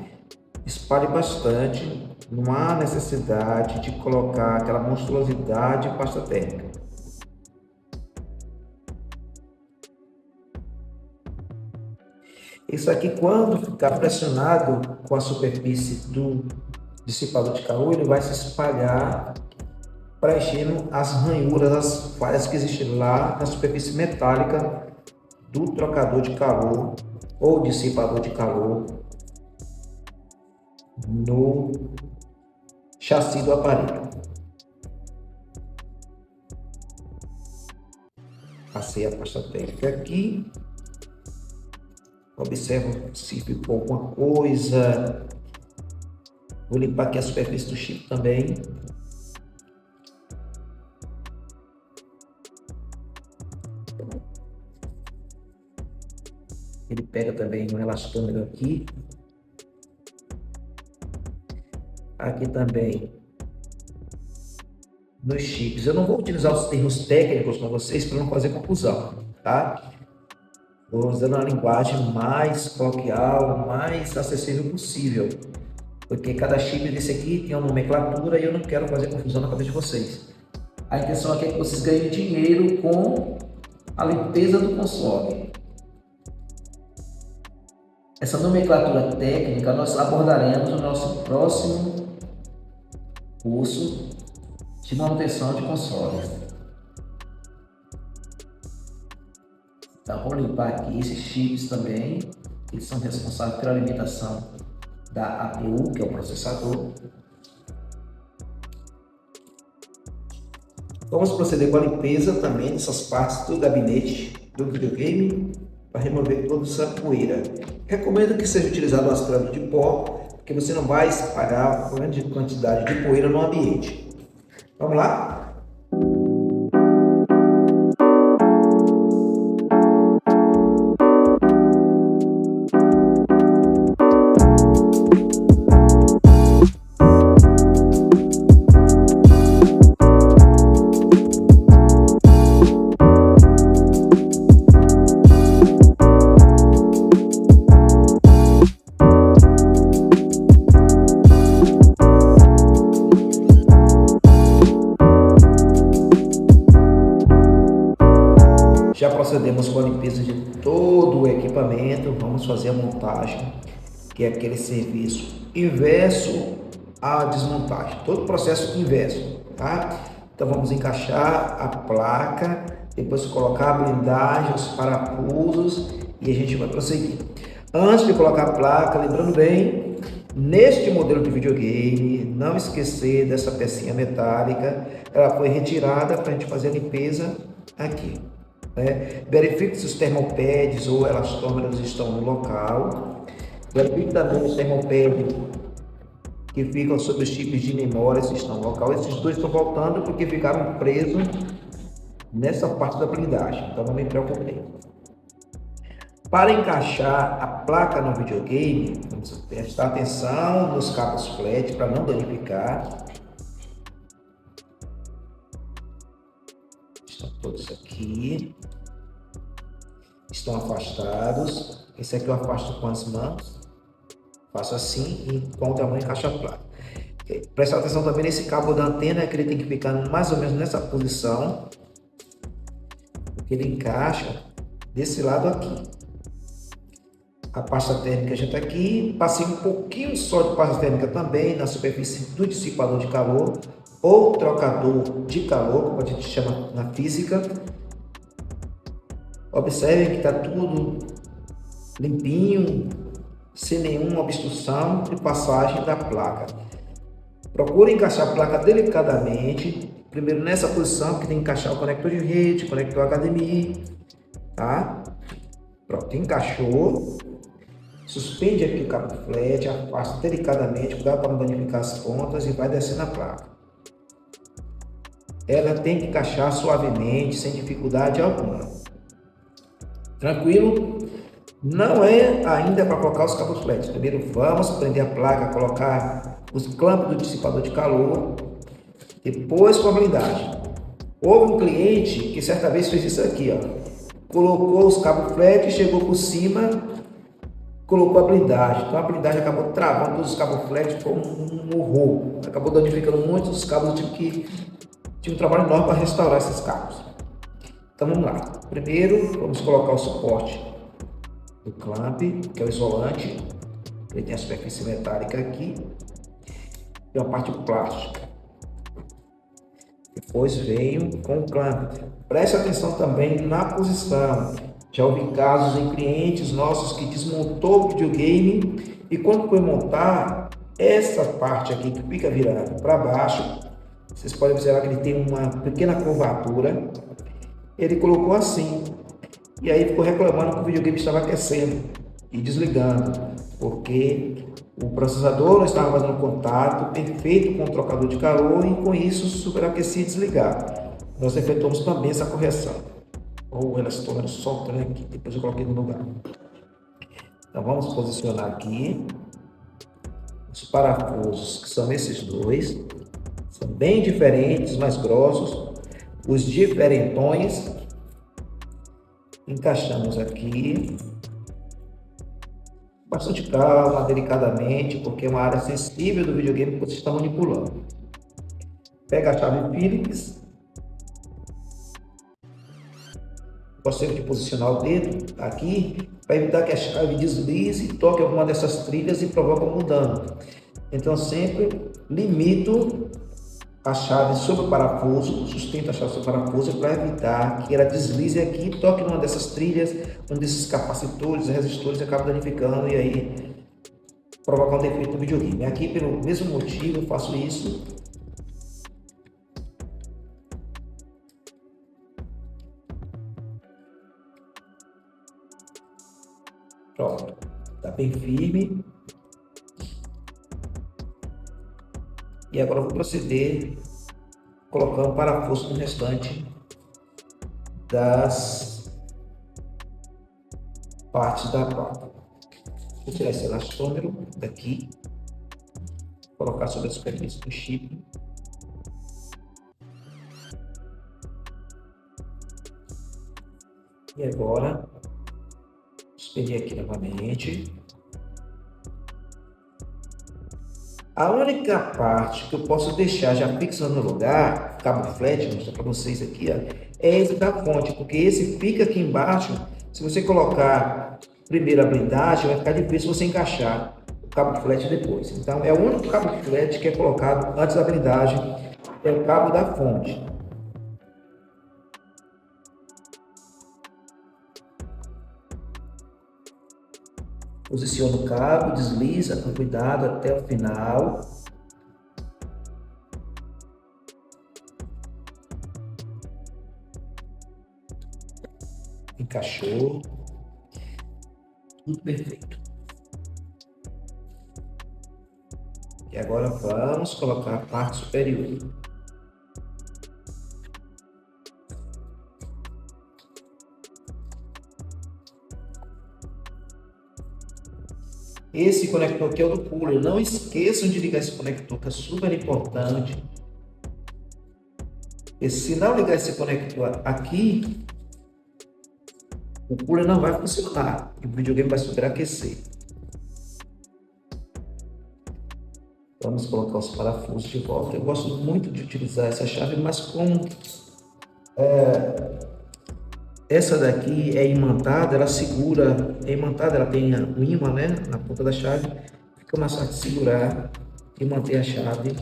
Espalhe bastante, não há necessidade de colocar aquela monstruosidade de pasta térmica. Isso aqui, quando ficar pressionado com a superfície do dissipador de calor, ele vai se espalhar, preenchendo as ranhuras, as falhas que existem lá na superfície metálica do trocador de calor ou dissipador de calor no chassi do aparelho. Passei a pasta térmica aqui. Observa se ficou alguma coisa. Vou limpar aqui a superfície do chip também. Ele pega também um elastômero aqui. Aqui também nos chips. Eu não vou utilizar os termos técnicos com vocês para não fazer confusão, tá? Vou usando uma linguagem mais coloquial, mais acessível possível, porque cada chip desse aqui tem uma nomenclatura e eu não quero fazer confusão na cabeça de vocês. A intenção aqui é que vocês ganhem dinheiro com a limpeza do console. Essa nomenclatura técnica nós abordaremos no nosso próximo curso de manutenção de consoles. Então, vou limpar aqui esses chips também, eles são responsáveis pela alimentação da APU, que é o processador. Vamos proceder com a limpeza também dessas partes do gabinete do videogame para remover toda essa poeira. Recomendo que seja utilizado o aspirador de pó, porque você não vai espalhar grande quantidade de poeira no ambiente. Vamos lá? Já procedemos com a limpeza de todo o equipamento. Vamos fazer a montagem, que é aquele serviço inverso à desmontagem, todo o processo inverso, tá? Então vamos encaixar a placa, depois colocar a blindagem, os parafusos e a gente vai prosseguir. Antes de colocar a placa, lembrando bem, neste modelo de videogame, não esquecer dessa pecinha metálica, ela foi retirada para a gente fazer a limpeza aqui. Verifique se os termopads ou elastômeros estão no local. Verifique também os termopads que ficam sobre os chips de memória se estão no local. Esses dois estão faltando porque ficaram presos nessa parte da blindagem, então não me preocupei. Para encaixar a placa no videogame, vamos prestar atenção nos cabos flat para não danificar. Estão todos aqui, estão afastados. Esse aqui eu afasto com as mãos, faço assim e com a mão encaixa a placa. Presta atenção também nesse cabo da antena, que ele tem que ficar mais ou menos nessa posição, porque ele encaixa desse lado aqui. A pasta térmica já está aqui. Passei um pouquinho só de pasta térmica também na superfície do dissipador de calor ou trocador de calor, como a gente chama na física. Observem que está tudo limpinho, sem nenhuma obstrução de passagem da placa. Procure encaixar a placa delicadamente. Primeiro nessa posição, que tem que encaixar o conector de rede, conector HDMI, tá? Pronto, encaixou. Suspende aqui o cabo flat, afasta delicadamente, cuidado para não danificar as pontas e vai descendo a placa. Ela tem que encaixar suavemente, sem dificuldade alguma. Tranquilo? Não é ainda para colocar os cabos flat. Primeiro vamos prender a placa, colocar os clampos do dissipador de calor, depois com a blindagem. Houve um cliente que certa vez fez isso aqui, ó. Colocou os cabos flat, chegou por cima, colocou a blindagem. Então a blindagem acabou travando todos os cabos flat, ficou um horror. Acabou danificando muitos dos cabos, tive um trabalho enorme para restaurar esses cabos. Então vamos lá. Primeiro vamos colocar o suporte do clamp, que é o isolante. Ele tem a superfície metálica aqui e uma parte plástica. Depois venho com o clamp. Preste atenção também na posição. Já houve casos em clientes nossos que desmontou o videogame e quando foi montar, essa parte aqui que fica virada para baixo, vocês podem observar que ele tem uma pequena curvatura. Ele colocou assim e aí ficou reclamando que o videogame estava aquecendo e desligando, porque o processador não estava fazendo contato perfeito com o trocador de calor e com isso superaquecia e desligar. Nós efetuamos também essa correção. Ou ela se torna solta, né? Aqui, depois eu coloquei no lugar. Então vamos posicionar aqui os parafusos, que são esses dois. São bem diferentes, mais grossos. Os diferentões. Encaixamos aqui. Bastante calma, delicadamente, porque é uma área sensível do videogame que você está manipulando. Pega a chave Phillips. Gostaria de posicionar o dedo aqui para evitar que a chave deslize, toque alguma dessas trilhas e provoque um dano. Então sempre limito a chave sobre o parafuso, sustento a chave sobre o parafuso para evitar que ela deslize aqui, toque numa dessas trilhas, um desses capacitores, resistores e acabe danificando e aí provocar um defeito no videogame. Aqui pelo mesmo motivo eu faço isso. Pronto, está bem firme. E agora eu vou proceder colocando o parafuso no restante das partes da placa. Vou tirar esse elastômero daqui, colocar sobre a superfície do chip. E agora suspender aqui novamente. A única parte que eu posso deixar já fixando no lugar, cabo flat, vou mostrar para vocês aqui, ó, é esse da fonte, porque esse fica aqui embaixo. Se você colocar primeiro a blindagem, vai ficar difícil você encaixar o cabo flat depois. Então é o único cabo flat que é colocado antes da blindagem, é o cabo da fonte. Posiciona o cabo, desliza com cuidado até o final. Encaixou. Tudo perfeito. E agora vamos colocar a parte superior. Esse conector aqui é o do cooler. Não esqueçam de ligar esse conector, que é super importante. E se não ligar esse conector aqui, o cooler não vai funcionar e o videogame vai superaquecer. Vamos colocar os parafusos de volta. Eu gosto muito de utilizar essa chave, mas como Essa daqui é imantada, ela segura, é imantada, ela tem um ímã, né, na ponta da chave, fica mais fácil de segurar e manter a chave,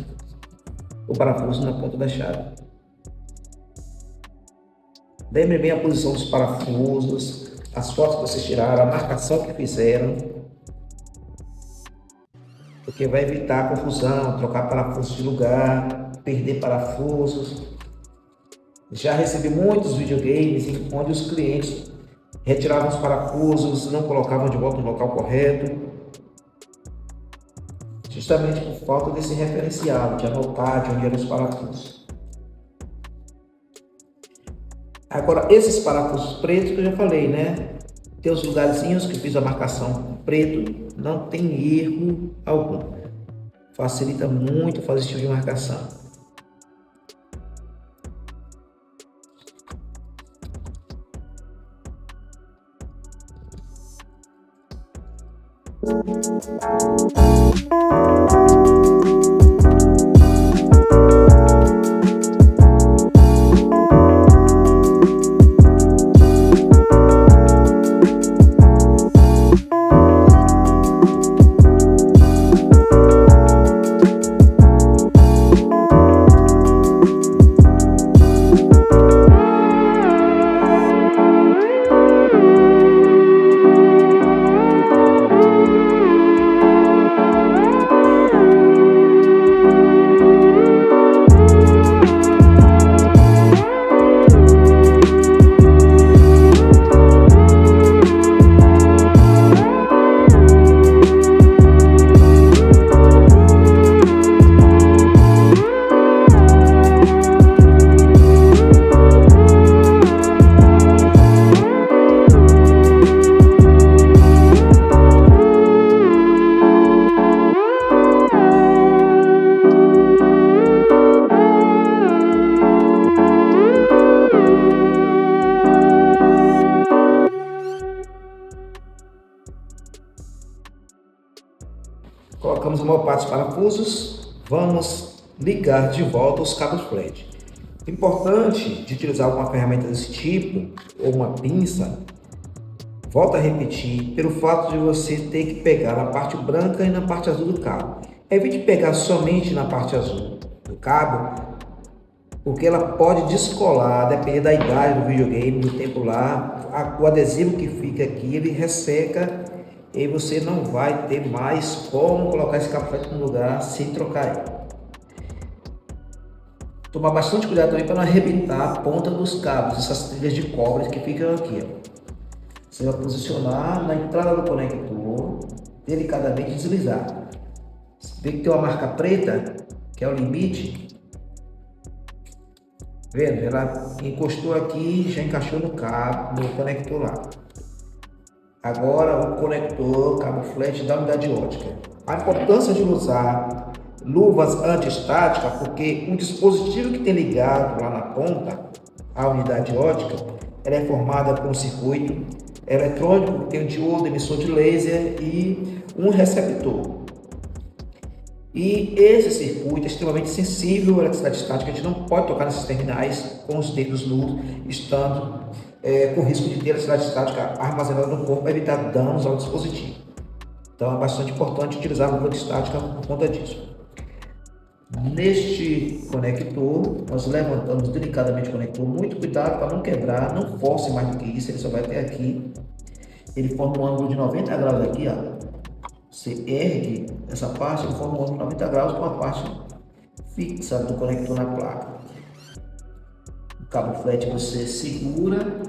o parafuso na ponta da chave. Lembre bem a posição dos parafusos, as fotos que vocês tiraram, a marcação que fizeram, porque vai evitar confusão, trocar parafusos de lugar, perder parafusos. Já recebi muitos videogames onde os clientes retiravam os parafusos, não colocavam de volta no local correto, justamente por falta desse referencial, de anotar de onde eram os parafusos. Agora, esses parafusos pretos que eu já falei, né? Tem os lugarzinhos que eu fiz a marcação preto, não tem erro algum. Facilita muito fazer esse tipo de marcação. Colocamos a maior parte dos parafusos, vamos ligar de volta os cabos flat. Importante de utilizar alguma ferramenta desse tipo, ou uma pinça, volto a repetir, pelo fato de você ter que pegar na parte branca e na parte azul do cabo. Evite pegar somente na parte azul do cabo, porque ela pode descolar, depender da idade do videogame, do tempo lá, o adesivo que fica aqui, ele resseca e você não vai ter mais como colocar esse cabo flat no lugar sem trocar ele. Tomar bastante cuidado também para não arrebentar a ponta dos cabos, essas trilhas de cobre que ficam aqui. Você vai posicionar na entrada do conector, delicadamente deslizar. Vê que tem uma marca preta, que é o limite. Vendo? Ela encostou aqui e já encaixou no cabo, no conector lá. Agora o conector, cabo flat da unidade ótica. A importância de usar luvas anti-estáticas, porque o dispositivo que tem ligado lá na ponta, a unidade ótica, ela é formada por um circuito eletrônico que tem um diodo, emissor de laser e um receptor. E esse circuito é extremamente sensível à eletricidade estática, a gente não pode tocar nesses terminais com os dedos nus, estando com risco de ter eletricidade estática armazenada no corpo para evitar danos ao dispositivo. Então é bastante importante utilizar a luva estática por conta disso. Neste conector, nós levantamos delicadamente o conector, muito cuidado para não quebrar, não force mais do que isso, ele só vai até aqui. Ele forma um ângulo de 90 graus aqui, ó. Você ergue essa parte, ele forma um ângulo de 90 graus com a parte fixa do conector na placa. O cabo flat você segura,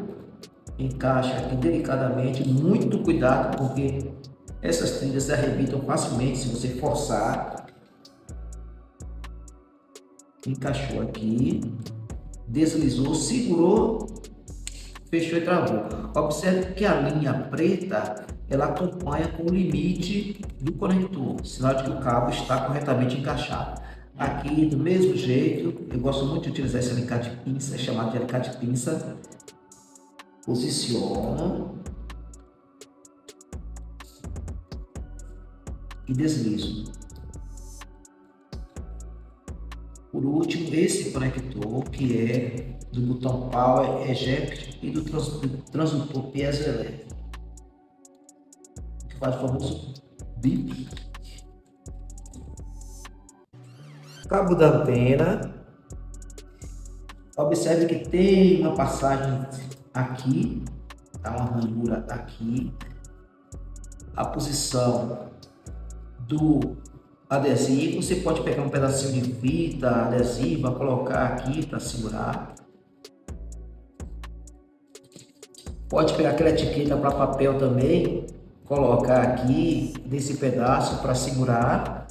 encaixa aqui delicadamente, muito cuidado porque essas trilhas se arrebentam facilmente se você forçar. Encaixou aqui, deslizou, segurou, fechou e travou. Observe que a linha preta ela acompanha com o limite do conector, sinal de que o cabo está corretamente encaixado. Aqui do mesmo jeito, eu gosto muito de utilizar esse alicate pinça, é chamado de alicate pinça. Posiciono e deslizo. Por último, esse conector que é do botão Power Eject e do transdutor piezoelétrico, que faz o famoso bip. Cabo da antena. Observe que tem uma passagem aqui, tá? Uma ranhura aqui. A posição do adesivo, você pode pegar um pedacinho de fita adesiva, colocar aqui para segurar. Pode pegar aquela etiqueta para papel também, colocar aqui nesse pedaço para segurar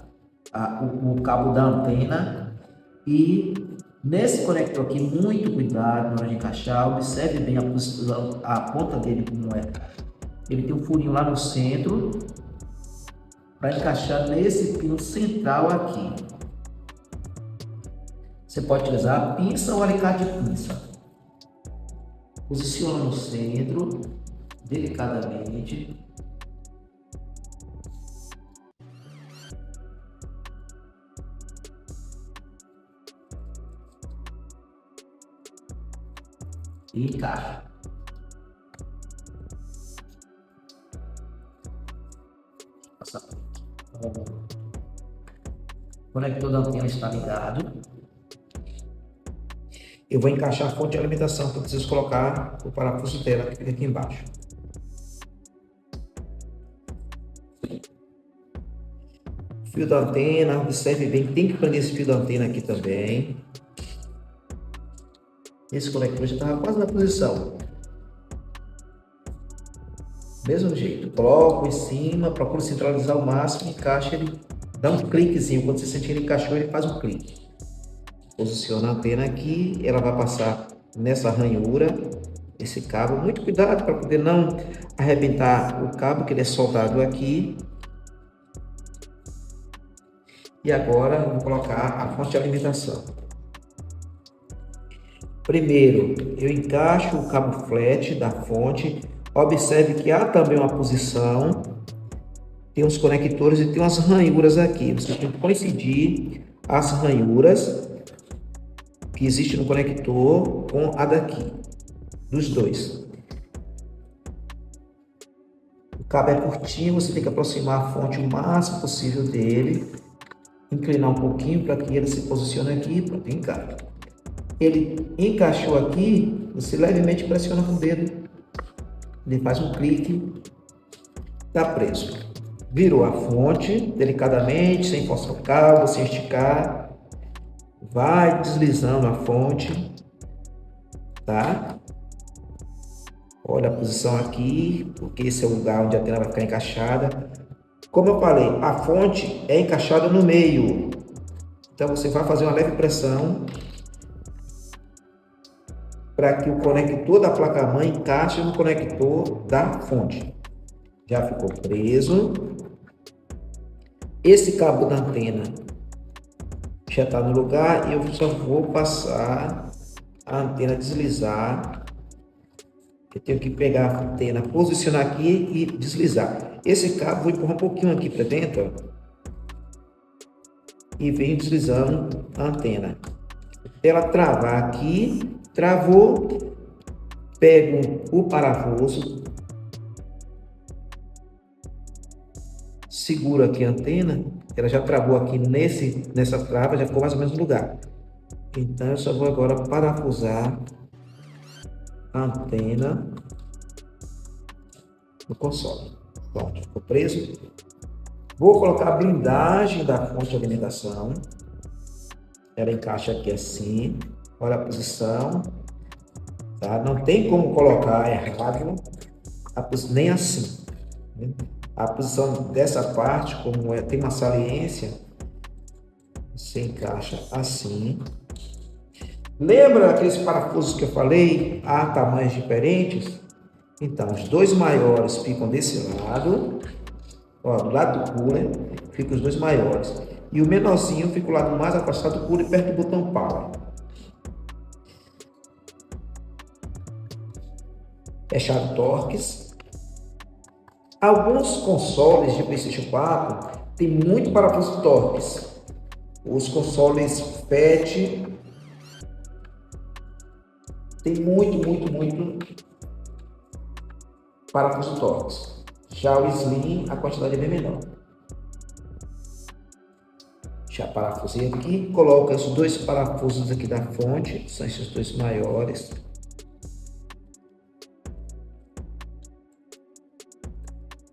o cabo da antena. E nesse conector aqui, muito cuidado na hora de encaixar, observe bem a ponta dele como é. Ele tem um furinho lá no centro para encaixar nesse pino central aqui. Você pode utilizar a pinça ou alicate de pinça. Posiciona no centro, delicadamente. E encaixa. O conector da antena está ligado. Eu vou encaixar a fonte de alimentação que eu preciso colocar o parafuso dela que fica aqui embaixo. Fio da antena, observe bem, tem que prender esse fio da antena aqui também. Esse conector já estava quase na posição. Mesmo jeito, coloco em cima, procuro centralizar ao máximo, encaixa ele, dá um cliquezinho, quando você sentir ele encaixou, ele faz um clique. Posiciona a antena aqui, ela vai passar nessa ranhura, esse cabo, muito cuidado para poder não arrebentar o cabo que ele é soldado aqui. E agora vou colocar a fonte de alimentação. Primeiro, eu encaixo o cabo flat da fonte. Observe que há também uma posição, tem uns conectores e tem umas ranhuras aqui. Você tem que coincidir as ranhuras que existem no conector com a daqui, dos dois. O cabo é curtinho, você tem que aproximar a fonte o máximo possível dele, inclinar um pouquinho para que ele se posicione aqui, pronto, encaixa. Ele encaixou aqui, você levemente pressiona com o dedo. Ele faz um clique, está preso. Virou a fonte, delicadamente, sem forçar o cabo, sem esticar. Vai deslizando a fonte, tá? Olha a posição aqui, porque esse é o lugar onde a antena vai ficar encaixada. Como eu falei, a fonte é encaixada no meio. Então você vai fazer uma leve pressão para que o conector da placa-mãe encaixe no conector da fonte. Já ficou preso. Esse cabo da antena já está no lugar e eu só vou passar a antena, deslizar. Eu tenho que pegar a antena, posicionar aqui e deslizar. Esse cabo vou empurrar um pouquinho aqui para dentro, ó, e venho deslizando a antena. Ela travar aqui, travou, pego o parafuso, seguro aqui a antena, ela já travou aqui nessa trava, já ficou mais ou menos no lugar. Então eu só vou agora parafusar a antena no console. Pronto, ficou preso. Vou colocar a blindagem da fonte de alimentação. Ela encaixa aqui assim. Olha a posição. Tá? Não tem como colocar errado, nem assim. A posição dessa parte, como tem uma saliência, você encaixa assim. Lembra aqueles parafusos que eu falei? Há tamanhos diferentes? Então, os dois maiores ficam desse lado, ó, do lado do cooler, ficam os dois maiores. E o menorzinho fica o lado mais afastado do cooler, perto do botão power. Fechado torques. Alguns consoles de PlayStation 4 tem muito parafuso torques. Os consoles FAT tem muito parafuso Torx. Já o Slim, a quantidade é bem menor. Já parafusei aqui, coloco esses dois parafusos aqui da fonte, são esses dois maiores.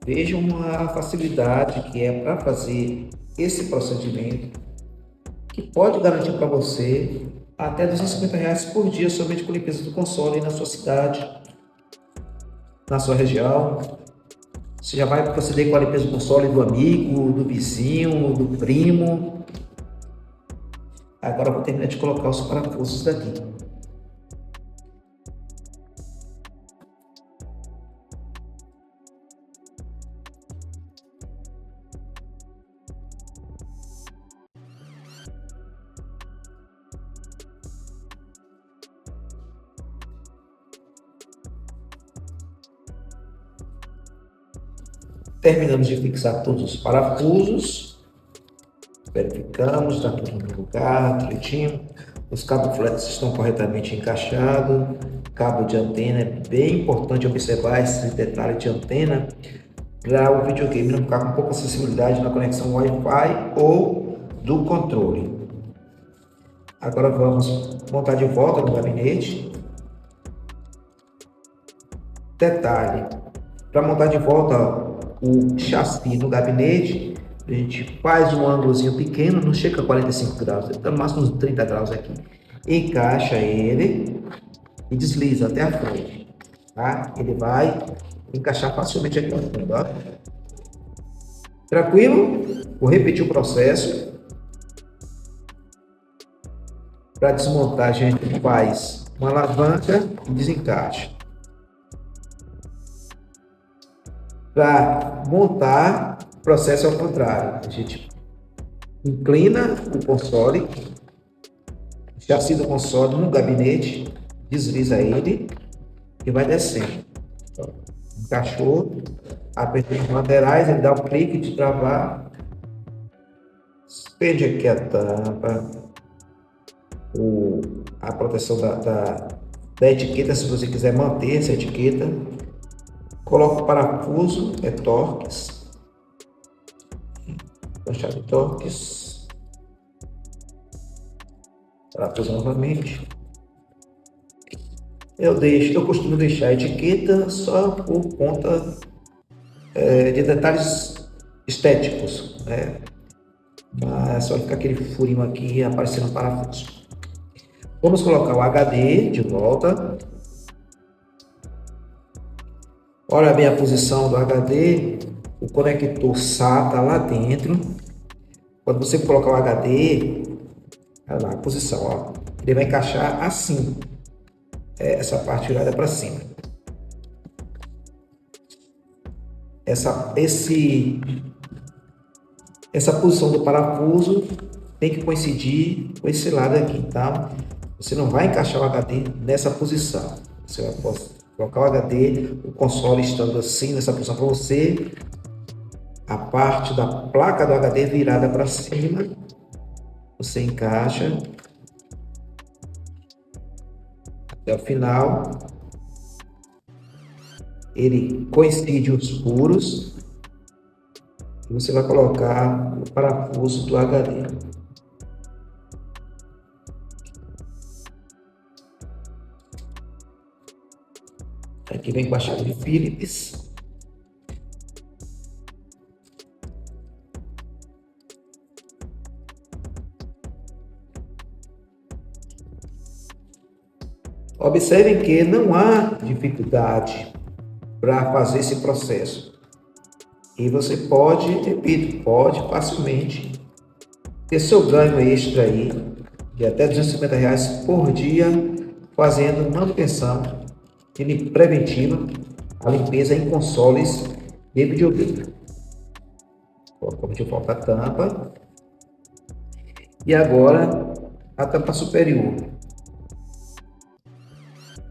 Vejam a facilidade que é para fazer esse procedimento, que pode garantir para você até R$250 por dia somente com limpeza do console na sua cidade, na sua região. Você já vai proceder com a limpeza do console do amigo, do vizinho, do primo. Agora eu vou terminar de colocar os parafusos daqui. Terminamos de fixar todos os parafusos. Verificamos, está tudo no lugar, direitinho. Os cabos flex estão corretamente encaixados. Cabo de antena, é bem importante observar esse detalhe de antena para o videogame não ficar com pouca sensibilidade na conexão Wi-Fi ou do controle. Agora vamos montar de volta no gabinete. Detalhe, para montar de volta o chassi no gabinete, a gente faz um ângulozinho pequeno, não chega a 45 graus, no máximo uns 30 graus aqui. Encaixa ele e desliza até a frente, tá? Ele vai encaixar facilmente aqui no fundo, ó. Tranquilo? Vou repetir o processo. Para desmontar, a gente faz uma alavanca e desencaixa. Para montar, o processo é ao contrário. A gente inclina o console, o chassi do console no gabinete, desliza ele e vai descendo. Encaixou, apertei as laterais, ele dá o clique de travar, prende aqui a tampa, a proteção da etiqueta, se você quiser manter essa etiqueta. Coloco o parafuso, é Torx, chave Torx, parafuso novamente. Eu costumo deixar a etiqueta só por conta de detalhes estéticos, né? Mas só ficar aquele furinho aqui aparecendo no parafuso. Vamos colocar o HD de volta. Olha bem a posição do HD, o conector SATA lá dentro. Quando você colocar o HD, olha lá a posição, ó, ele vai encaixar assim, essa parte virada para cima. Essa posição do parafuso tem que coincidir com esse lado aqui, tá? Você não vai encaixar o HD nessa posição. Você vai colocar o HD, o console estando assim, nessa posição para você, a parte da placa do HD virada para cima, você encaixa até o final, ele coincide os furos, e você vai colocar o parafuso do HD. Aqui vem com a chave de Phillips. Observem que não há dificuldade para fazer esse processo. E você pode, repito, pode facilmente ter seu ganho extra aí de até R$250 por dia fazendo manutenção preventiva, a limpeza em consoles de videogame. Colocamos de volta a tampa. E agora a tampa superior.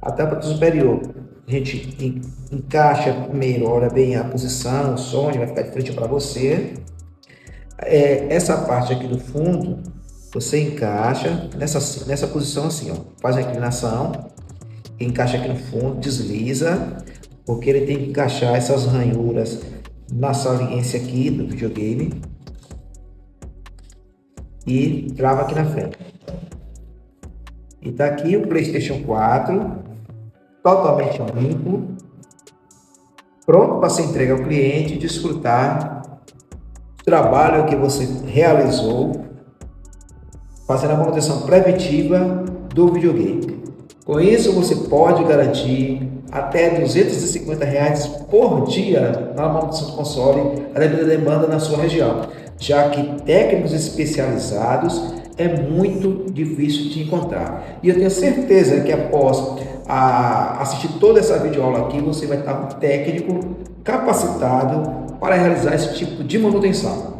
A tampa superior, a gente encaixa primeiro, olha bem a posição, o som vai ficar de frente para você. Essa parte aqui do fundo, Você encaixa nessa posição assim, ó. Faz a inclinação, encaixa aqui no fundo, desliza, porque ele tem que encaixar essas ranhuras na saliência aqui do videogame e trava aqui na frente. E tá aqui o PlayStation 4, totalmente limpo, pronto para ser entregue ao cliente e desfrutar do trabalho que você realizou fazendo a manutenção preventiva do videogame. Com isso, você pode garantir até R$ 250 por dia na manutenção do console, a demanda na sua região, já que técnicos especializados é muito difícil de encontrar. E eu tenho certeza que após assistir toda essa videoaula aqui, você vai estar um técnico capacitado para realizar esse tipo de manutenção.